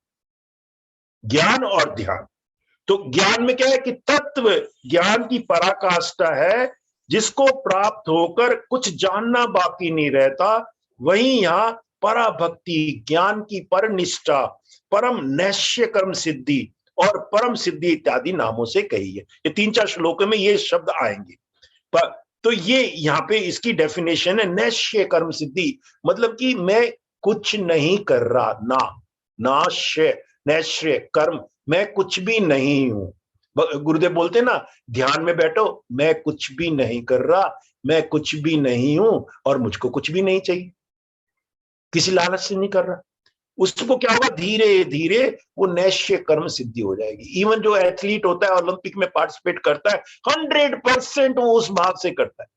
ज्ञान और ध्यान। तो ज्ञान में क्या है कि तत्व ज्ञान की पराकाष्ठा है, जिसको प्राप्त होकर कुछ जानना बाकी नहीं रहता। वहीं यहां पराभक्ति, ज्ञान की परनिष्ठा, परम नैश्य कर्म सिद्धि और परम सिद्धि इत्यादि नामों से कही है। ये 3-4 श्लोकों में ये शब्द आएंगे। तो ये यहाँ पे इसकी डेफिनेशन है, नैश्य कर्म सिद्धि मतलब कि मैं कुछ नहीं कर रहा, नैश्य कर्म, मैं कुछ भी नहीं हूं। गुरुदेव बोलते ना, ध्यान में बैठो, मैं कुछ भी नहीं कर रहा, मैं कुछ भी नहीं हूं और मुझको कुछ भी नहीं चाहिए, किसी लालच से नहीं कर रहा। उसको क्या होगा, धीरे धीरे वो नैश्य कर्म सिद्धि हो जाएगी। इवन जो एथलीट होता है, ओलंपिक में पार्टिसिपेट करता है, 100% वो उस भाव से करता है।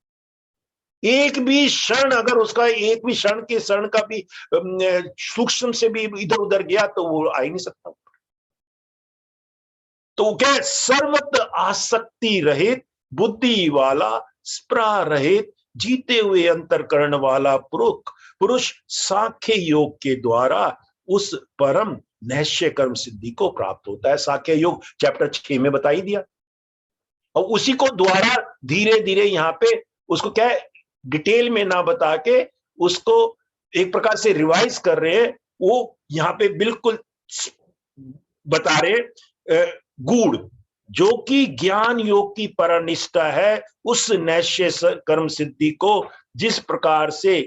एक भी क्षण अगर उसका, एक भी क्षण के क्षण का भी सूक्ष्म से भी इधर उधर गया तो वो आ ही नहीं सकता। तो क्या, सर्वत्र आसक्ति रहित, बुद्धि वाला, स्पृहा रहित, जीते हुए अंतरकरण वाला पुरुष सांख्य योग के द्वारा उस परम नैश्य कर्म सिद्धि को प्राप्त होता है। सांख्य योग चैप्टर 6 में बता ही दिया। और उसी को द्वारा धीरे धीरे यहाँ पे उसको क्या है, डिटेल में ना बता के उसको एक प्रकार से रिवाइज कर रहे हैं। वो यहाँ पे बिल्कुल बता रहे गुण, जो कि ज्ञान योग की परनिष्ठा है, उस नैश्य कर्म सिद्धि को जिस प्रकार से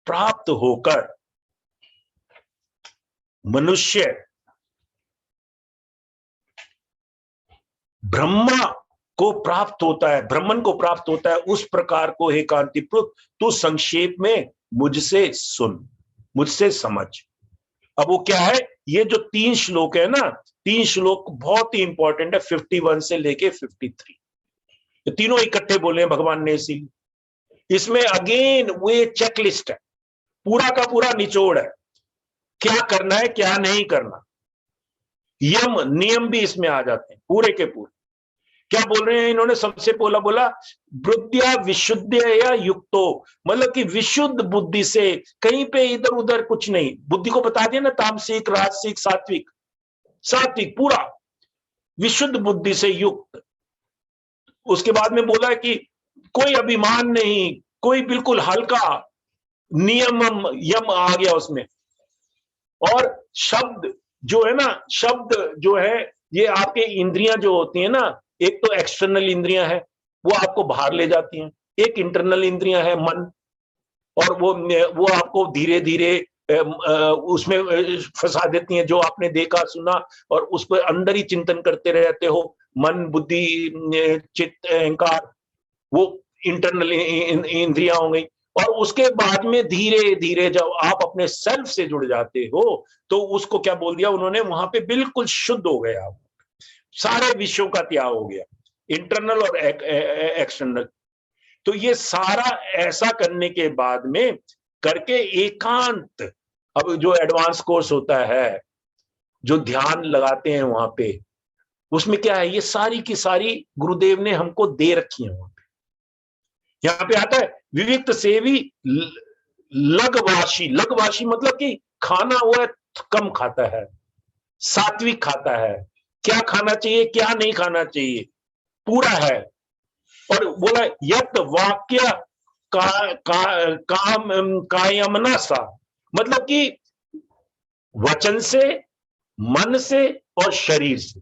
प्राप्त होकर मनुष्य ब्रह्मा को प्राप्त होता है, ब्राह्मण को प्राप्त होता है, उस प्रकार को हे कांतिपुत्र तू संक्षेप में मुझसे सुन, मुझसे समझ। अब वो क्या है, ये जो 3 श्लोक है ना, 3 श्लोक बहुत ही इंपॉर्टेंट है, 51 से लेके 53, ये तीनों इकट्ठे बोले हैं भगवान ने। इसीलिए इसमें अगेन वो चेकलिस्ट है, पूरा का पूरा निचोड़ है, क्या करना है क्या नहीं करना, यम नियम भी इसमें आ जाते हैं पूरे के पूरे। क्या बोल रहे हैं इन्होंने, सबसे पहला बोला बुद्धिया विशुद्ध या युक्तो, मतलब कि विशुद्ध बुद्धि से, कहीं पे इधर उधर कुछ नहीं, बुद्धि को बता दिया ना, तामसिक राजसिक सात्विक, सात्विक पूरा विशुद्ध बुद्धि से युक्त। उसके बाद में बोला है कि कोई अभिमान नहीं, कोई बिल्कुल हल्का, नियम यम आ गया उसमें। और शब्द जो है ना, शब्द जो है ये आपके इंद्रियां जो होती है ना, एक तो एक्सटर्नल इंद्रियां है, वो आपको बाहर ले जाती हैं, एक इंटरनल इंद्रियां है मन, और वो आपको धीरे धीरे उसमें फंसा देती हैं, जो आपने देखा सुना और उस पर अंदर ही चिंतन करते रहते हो, मन बुद्धि चित्त अहंकार, वो इंटरनल इंद्रियां हो गई। और उसके बाद में धीरे धीरे जब आप अपने सेल्फ से जुड़ जाते हो, तो उसको क्या बोल दिया उन्होंने, वहां पे बिल्कुल शुद्ध हो गए आप, सारे विषयों का त्याग हो गया, इंटरनल और एक्सटर्नल। तो ये सारा ऐसा करने के बाद में करके एकांत, अब जो एडवांस कोर्स होता है, जो ध्यान लगाते हैं वहां पे, उसमें क्या है, ये सारी की सारी गुरुदेव ने हमको दे रखी है वहां पे। यहां पे आता है विविक्त सेवी लगवाशी, लगवाशी मतलब कि खाना वो कम खाता है, सात्विक खाता है, क्या खाना चाहिए क्या नहीं खाना चाहिए पूरा है। और बोला यत वाक्य काम कायमना सा, मतलब कि वचन से, मन से और शरीर से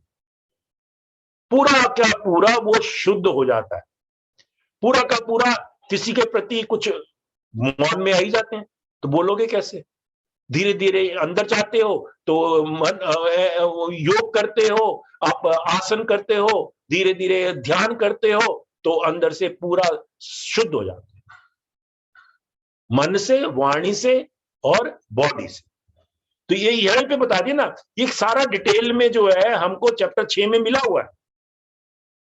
पूरा क्या पूरा वो शुद्ध हो जाता है, पूरा का पूरा। किसी के प्रति कुछ मन में आ ही जाते हैं तो बोलोगे कैसे, धीरे धीरे अंदर जाते हो तो मन योग करते हो, आप आसन करते हो, धीरे धीरे ध्यान करते हो, तो अंदर से पूरा शुद्ध हो जाते हैं, मन से, वाणी से और बॉडी से। तो ये यहीं पे बता दिया ना, ये सारा डिटेल में जो है हमको चैप्टर 6 में मिला हुआ है।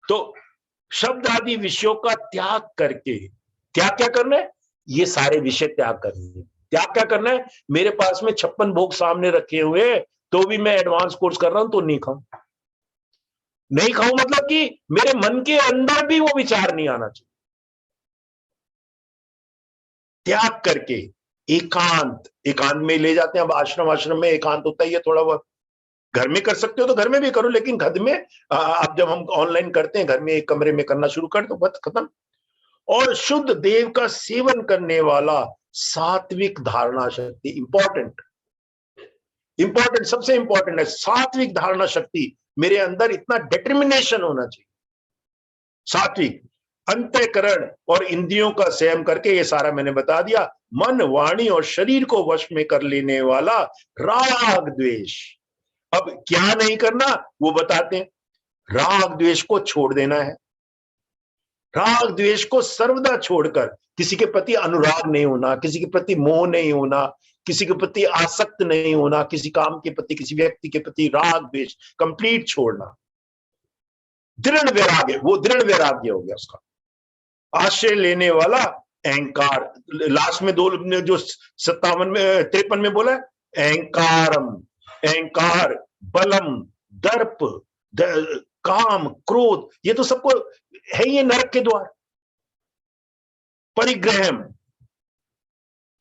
तो शब्द आदि विषयों का त्याग करके क्या क्या करना है, ये सारे विषय त्याग करने हैं। त्याग क्या करना है, मेरे पास में 56 भोग सामने रखे हुए, तो भी मैं एडवांस कोर्स कर रहा हूं तो नहीं खाऊं, नहीं खाऊं मतलब कि मेरे मन के अंदर भी वो विचार नहीं आना चाहिए। त्याग करके एकांत, एकांत में ले जाते हैं। अब आश्रम में एकांत होता ही है थोड़ा बहुत, घर में कर सकते हो तो घर में भी करो, लेकिन घर में अब जब हम ऑनलाइन करते हैं, घर में एक कमरे में करना शुरू कर तो बस खत्म। और शुद्ध देव का सेवन करने वाला सात्विक धारणा शक्ति, इंपॉर्टेंट इंपॉर्टेंट सबसे इंपॉर्टेंट है, सात्विक धारणा शक्ति मेरे अंदर इतना डिटर्मिनेशन होना चाहिए। सात्विक अंतःकरण और इंद्रियों का संयम करके, ये सारा मैंने बता दिया, मन वाणी और शरीर को वश में कर लेने वाला राग द्वेष। अब क्या नहीं करना वो बताते हैं, राग द्वेष को छोड़ देना है, राग द्वेष को सर्वदा छोड़कर किसी के प्रति अनुराग नहीं होना, किसी के प्रति मोह नहीं होना, किसी के प्रति आसक्त नहीं होना, किसी काम के प्रति, किसी व्यक्ति के प्रति राग द्वेष कंप्लीट छोड़ना। दृढ़ वैराग्य, वो दृढ़ वैराग्य हो गया उसका। आश्रय लेने वाला अहंकार, लास्ट में दो जो 57 में 53 में बोला, अहंकारम, अहंकार, बलम, दर्प, काम, क्रोध, ये तो सबको है, ये नरक के द्वार। परिग्रहम,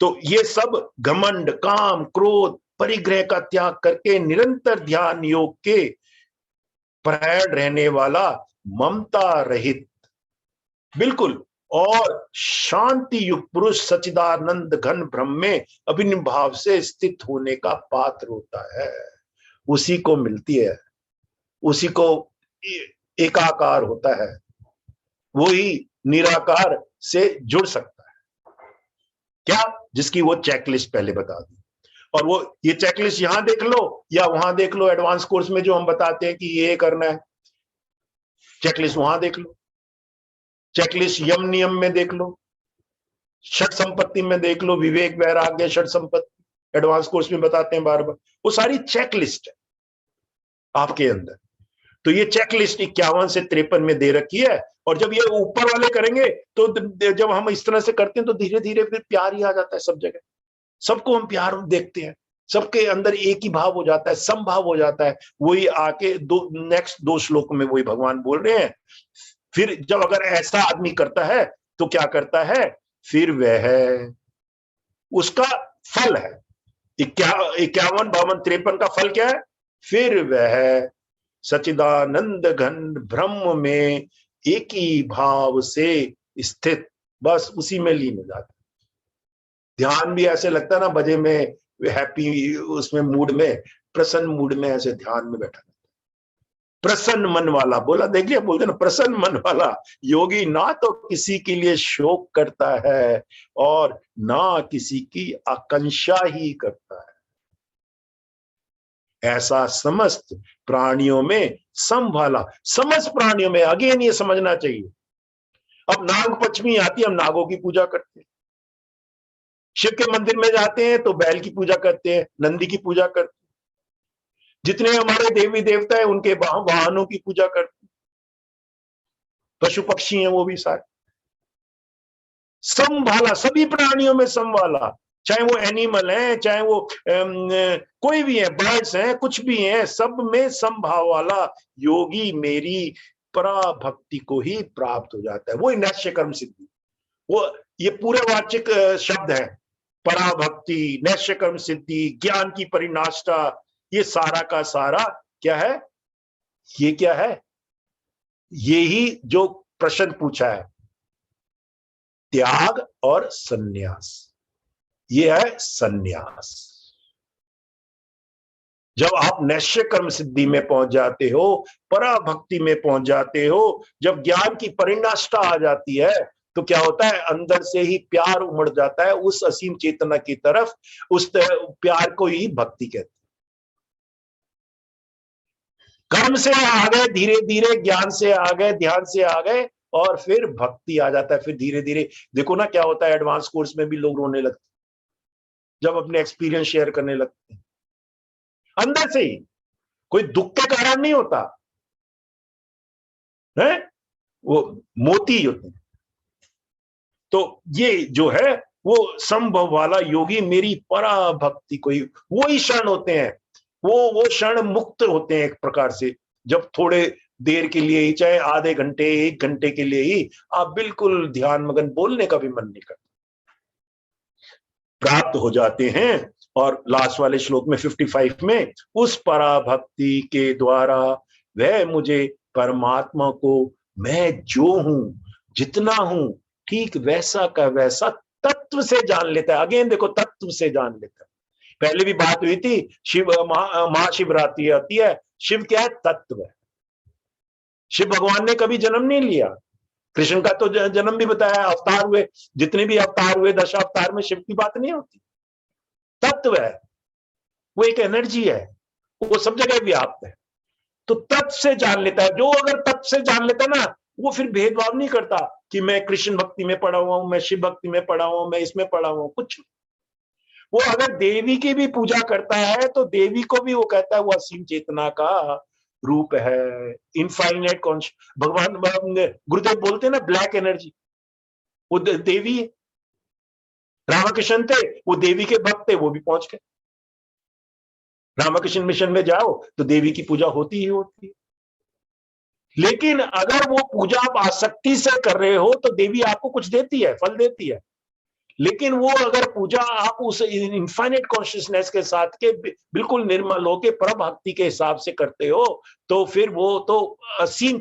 तो ये सब घमंड, काम, क्रोध, परिग्रह का त्याग करके निरंतर ध्यान योग के परायण रहने वाला ममता रहित बिल्कुल और शांति युक्त पुरुष सच्चिदानंद घन ब्रह्म में अभिन्न भाव से स्थित होने का पात्र होता है। उसी को मिलती है, उसी को एकाकार होता है, वो ही निराकार से जुड़ सकता है। क्या, जिसकी वो चेकलिस्ट पहले बता दी। और वो ये चेकलिस्ट यहां देख लो या वहां देख लो, एडवांस कोर्स में जो हम बताते हैं कि ये करना है, चेकलिस्ट वहां देख लो, चेकलिस्ट यम नियम में देख लो, षट संपत्ति में देख लो, विवेक वैराग्य षट संपत्ति एडवांस कोर्स में बताते हैं बार बार, वो सारी चेकलिस्ट है आपके अंदर। तो ये चेकलिस्ट 51 से 53 में दे रखी है। और जब ये ऊपर वाले करेंगे तो जब हम इस तरह से करते हैं तो धीरे धीरे फिर प्यार ही आ जाता है सब जगह, सबको हम प्यार देखते हैं, सबके अंदर एक ही भाव हो जाता है, समभाव हो जाता है। वही आके नेक्स्ट 2 श्लोक में वही भगवान बोल रहे हैं। फिर जब अगर ऐसा आदमी करता है तो क्या करता है, फिर वह उसका फल है 51, 52, 53 का फल क्या है, फिर वह सचिदानंद घन ब्रह्म में एक ही भाव से स्थित, बस उसी में लीन हो जाता है। ध्यान भी ऐसे लगता है ना बजे में, हैप्पी उसमें मूड में, प्रसन्न मूड में ऐसे ध्यान में बैठा, प्रसन्न मन वाला बोला, देखिए बोलते ना प्रसन्न मन वाला योगी ना तो किसी के लिए शोक करता है और ना किसी की आकांक्षा ही करता है, ऐसा समस्त प्राणियों में संभाला। समस्त प्राणियों में, अगेन ये समझना चाहिए। अब नाग पंचमी आती है, हम नागों की पूजा करते हैं, शिव के मंदिर में जाते हैं तो बैल की पूजा करते हैं, नंदी की पूजा करते हैं, जितने हमारे देवी देवता है उनके वाहनों की पूजा करते हैं, पशु पक्षी हैं वो भी सारे संभाला, सभी प्राणियों में संभाला, चाहे वो एनिमल है, चाहे वो कोई भी है, बर्ड्स हैं, कुछ भी है, सब में संभाव वाला योगी मेरी पराभक्ति को ही प्राप्त हो जाता है। वो नैष्य कर्म सिद्धि, वो ये पूरे वाचिक शब्द है, पराभक्ति, नैष्य कर्म सिद्धि, ज्ञान की परिनाष्टा, ये सारा का सारा क्या है, ये क्या है, ये ही जो प्रश्न पूछा है, त्याग और सन्यास, ये है सन्यास। जब आप नैष्य कर्म सिद्धि में पहुंच जाते हो, पराभक्ति में पहुंच जाते हो, जब ज्ञान की परिनाष्टा आ जाती है तो क्या होता है, अंदर से ही प्यार उमड़ जाता है उस असीम चेतना की तरफ, उस प्यार को ही भक्ति कहते हैं। कर्म से आ गए, धीरे धीरे ज्ञान से आ गए, ध्यान से आ गए, और फिर भक्ति आ जाता है। फिर धीरे धीरे देखो ना क्या होता है, एडवांस कोर्स में भी लोग रोने लगते जब अपने एक्सपीरियंस शेयर करने लगते हैं, अंदर से ही, कोई दुख के कारण नहीं होता है, वो मोती होते हैं। तो ये जो है वो संभव वाला योगी मेरी पराभक्ति को ही, वो ही क्षण होते हैं, वो क्षण मुक्त होते हैं एक प्रकार से, जब थोड़े देर के लिए ही, चाहे आधे घंटे 1 घंटे के लिए ही आप बिल्कुल ध्यान मगन, बोलने का भी मन नहीं करता, प्राप्त हो जाते हैं। और लास्ट वाले श्लोक में 55 में, उस पराभक्ति के द्वारा वह मुझे परमात्मा को मैं जो हूं, जितना हूं, ठीक वैसा का वैसा तत्व से जान लेता है। अगेन देखो, तत्व से जान लेता है। पहले भी बात हुई थी, शिव महाशिवरात्रि आती है, शिव क्या है, तत्व है। शिव भगवान ने कभी जन्म नहीं लिया, कृष्ण का तो जन्म भी बताया, अवतार हुए, जितने भी अवतार हुए 10 अवतार में शिव की बात नहीं होती, तत्व है, वो एक एनर्जी है, वो सब जगह व्याप्त है। तो तत्व से जान लेता है, जो अगर तत्व से जान लेता है ना, वो फिर भेदभाव नहीं करता कि मैं कृष्ण भक्ति में पड़ा हुआ हूं, मैं शिव भक्ति में पड़ा हुआ हूं, मैं इसमें पड़ा हुआ हूं, कुछ। वो अगर देवी की भी पूजा करता है तो देवी को भी वो कहता है वो असीम चेतना का रूप है, इनफाइनाइट कॉन्शियस। भगवान गुरुदेव बोलते हैं ना, ब्लैक एनर्जी, वो देवी है। रामकृष्ण थे, वो देवी के भक्त थे, वो भी पहुंच गए। रामकृष्ण मिशन में जाओ तो देवी की पूजा होती ही होती है। लेकिन अगर वो पूजा आप आसक्ति से कर रहे हो तो देवी आपको कुछ देती है, फल देती है। लेकिन वो अगर पूजा आप उस इनफाइनाइट कॉन्शियसनेस के साथ के बिल्कुल निर्मल होके परभक्ति के हिसाब से करते हो, तो फिर वो तो असीम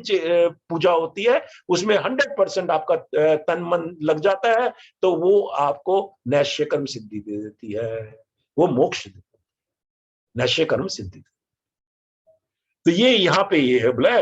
पूजा होती है, उसमें 100% आपका तन मन लग जाता है, तो वो आपको नैष्य कर्म सिद्धि दे देती है, वो मोक्ष देती है, नैष्य कर्म सिद्धि। तो ये यहाँ पे ये है बोला,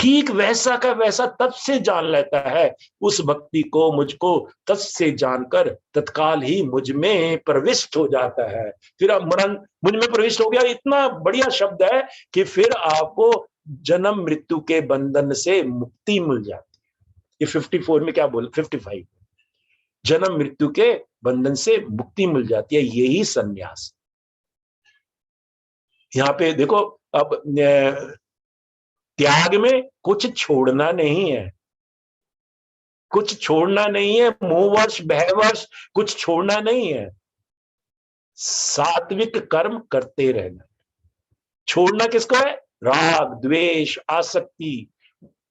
ठीक वैसा का वैसा तब से जान लेता है, उस भक्ति को मुझको तब से जानकर तत्काल ही मुझ में प्रविष्ट हो जाता है। फिर अब मरण मुझ में प्रविष्ट हो गया, इतना बढ़िया शब्द है कि फिर आपको जन्म मृत्यु के बंधन से मुक्ति मिल जाती है। ये 54 में क्या बोल 55 जन्म मृत्यु के बंधन से मुक्ति मिल जाती है, यही संन्यास। यहाँ पे देखो, अब त्याग में कुछ छोड़ना नहीं है, कुछ छोड़ना नहीं है, मोहवश भयवश कुछ छोड़ना नहीं है, सात्विक कर्म करते रहना। छोड़ना किसको है? राग द्वेष आसक्ति,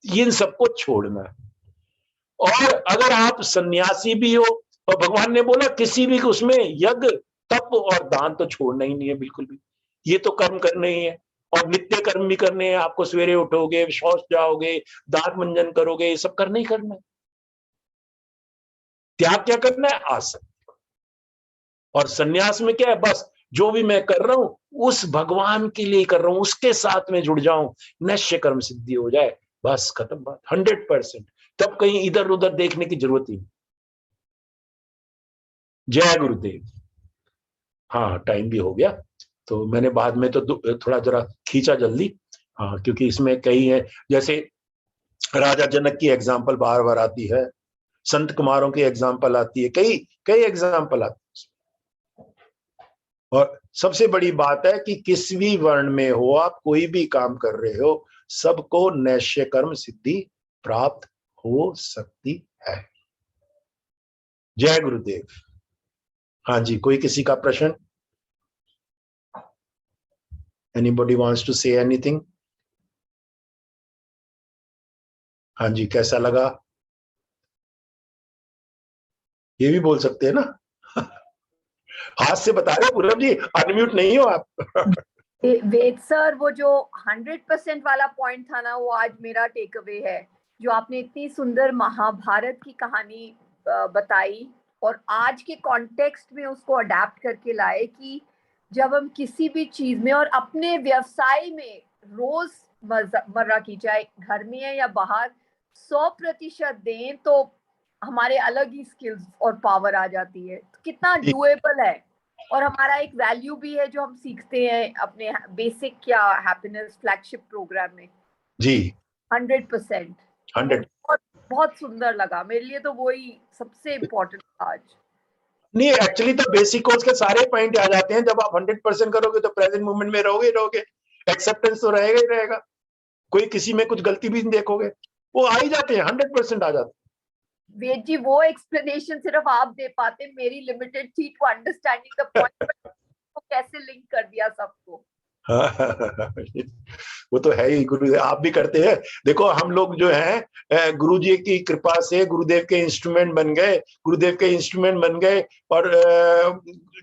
इन सबको छोड़ना है। और अगर आप सन्यासी भी हो, और भगवान ने बोला किसी भी उसमें यज्ञ तप और दान तो छोड़ना ही नहीं है बिल्कुल भी, ये तो कर्म करने ही है। और नित्य कर्म भी करने हैं, आपको सवेरे उठोगे, शौच जाओगे, दांत मंजन करोगे, ये सब करना ही करना है। त्याग क्या करना है? आसक्ति। और सन्यास में क्या है? बस जो भी मैं कर रहा हूं उस भगवान के लिए कर रहा हूं, उसके साथ में जुड़ जाऊं, नश्य कर्म सिद्धि हो जाए, बस खत्म बात। 100%। तब कहीं इधर उधर देखने की जरूरत ही नहीं। जय गुरुदेव। हाँ, टाइम भी हो गया, तो मैंने बाद में तो थोड़ा जरा खींचा जल्दी। हाँ, क्योंकि इसमें कई है, जैसे राजा जनक की एग्जाम्पल बार बार आती है, संत कुमारों की एग्जाम्पल आती है, कई कई एग्जाम्पल आती है। और सबसे बड़ी बात है कि किस भी वर्ण में हो आप, कोई भी काम कर रहे हो, सबको नैश्य कर्म सिद्धि प्राप्त हो सकती है। जय गुरुदेव। हाँ जी, कोई किसी का प्रश्न? Anybody wants to say anything? हाँ जी, कैसा लगा? ये भी बोल सकते हैं ना। हाथ से बता रहे हो पूरब जी, अनम्यूट नहीं हो आप। वेद सर, वो जो 100% वाला पॉइंट था ना, वो आज मेरा टेक अवे है। जो आपने इतनी सुंदर महाभारत की कहानी बताई और आज के कॉन्टेक्स्ट में उसको अडेप्ट करके लाए कि जब हम किसी भी चीज में और अपने व्यवसाय में रोज मर्रा की, चाहे घर में है या बाहर, 100% दें तो हमारे अलग ही स्किल्स और पावर आ जाती है। तो कितना डूएबल है, और हमारा एक वैल्यू भी है जो हम सीखते हैं अपने बेसिक क्या हैप्पीनेस फ्लैगशिप प्रोग्राम में जी 100%। 100 बहुत बहुत सुंदर लगा मेरे लिए, तो वही सबसे इम्पोर्टेंट आज। नहीं, एक्चुअली तो बेसिक कोर्स के सारे पॉइंट आ जाते हैं। जब आप 100% करोगे तो प्रेजेंट मोमेंट में रहोगे, एक्सेप्टेंस तो रहेगा ही रहेगा, कोई किसी में कुछ गलती भी नहीं देखोगे, वो आ ही जाते हैं, 100% आ जाते हैं। वेद जी, वो एक्सप्लेनेशन सिर्फ आप दे पाते, मेरी लिमिटेड थी टू अंडरस्टैंडिंग द पॉइंट, तो कैसे लिंक कर दिया सबको। वो तो है ही, गुरु आप भी करते हैं। देखो हम लोग जो हैं गुरु जी की कृपा से गुरुदेव के इंस्ट्रूमेंट बन गए, गुरुदेव के इंस्ट्रूमेंट बन गए, और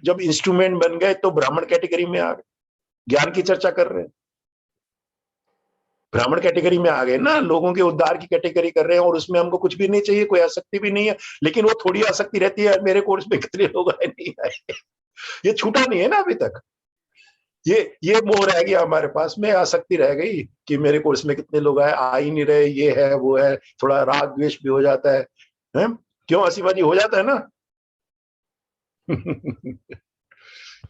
जब इंस्ट्रूमेंट बन गए तो ब्राह्मण कैटेगरी में आ गए, ज्ञान की चर्चा कर रहे हैं, ब्राह्मण कैटेगरी में आ गए ना, लोगों के उद्धार की कैटेगरी कर रहे हैं, और उसमें हमको कुछ भी नहीं चाहिए, कोई आसक्ति भी नहीं है। लेकिन वो थोड़ी आसक्ति रहती है, मेरे कोर्स में कितने लोग आए नहीं आए, ये छूटा नहीं है ना अभी तक। ये मोह रह गया हमारे पास में, आसक्ति रह गई कि मेरे कोर्स में कितने लोग आए, आ ही नहीं रहे, ये है वो है, थोड़ा राग द्वेष भी हो जाता है, क्यों असीमा जी? हो जाता है ना।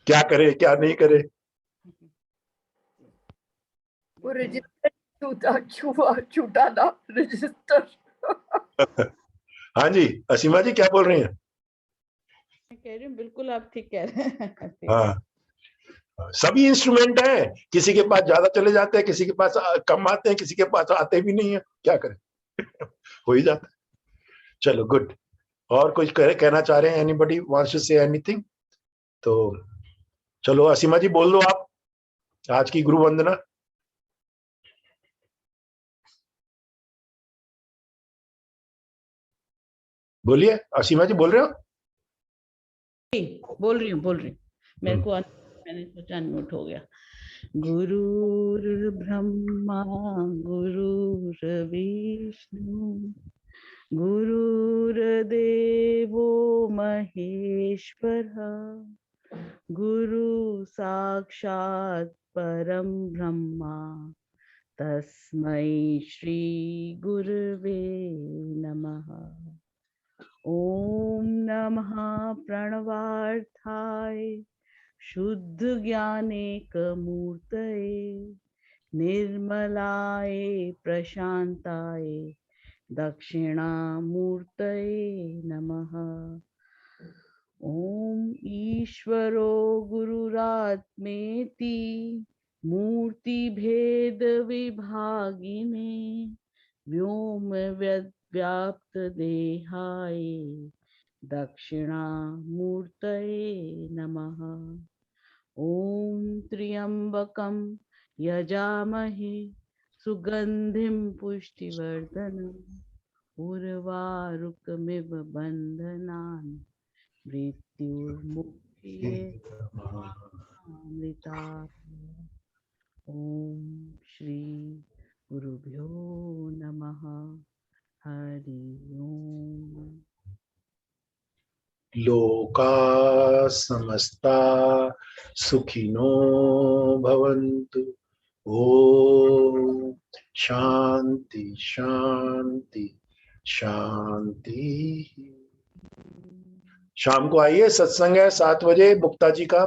क्या करे क्या नहीं करे। वो रजिस्टर छूटा ना रजिस्टर। हाँ जी, असीमा जी क्या बोल रही हैं? मैं कह रही हूँ बिल्कुल आप ठीक कह रहे हैं। हाँ, सभी इंस्ट्रूमेंट हैं, किसी के पास ज्यादा चले जाते हैं, किसी के पास कम आते हैं, किसी के पास आते भी नहीं है, क्या करें। हो ही जाता है। चलो गुड। और कुछ कहना चाह रहे हैं? Anybody wants to say anything? तो चलो असीमा जी बोल दो आप आज की गुरु वंदना। बोलिए, असीमा जी बोल रहे हो? बोल रही हूँ मेरे को मैंने सोचा अनम्यूट हो गया। गुरुर्ब्रह्मा गुरुर्विष्णु गुरुर्देवो महेश्वरः गुरु साक्षात् परम ब्रह्मा तस्मै श्री गुरुवे नमः। ओम नमः प्रणवार्थाय शुद्ध ज्ञानेकमूर्तये निर्मलाय प्रशांताय दक्षिणामूर्तये नमः। ओम ईश्वरो गुरुरात्मेति मूर्तिभेद विभागिने व्योम व्याप्त देहाय दक्षिणामूर्तये नमः। ओम त्र्यंबकं यजामहे सुगंधिं पुष्टिवर्धनम् उर्वारुकमिव बन्धनान् मृत्युर्मुक्षयेऽमृता। ओम श्री गुरुभ्यो नमः। हरि ओम। लोका समस्ता सुखिनो भवन्तु। ओम शांति शांति शांति। शाम को आइए, सत्संग है 7 बजे मुक्ता जी का।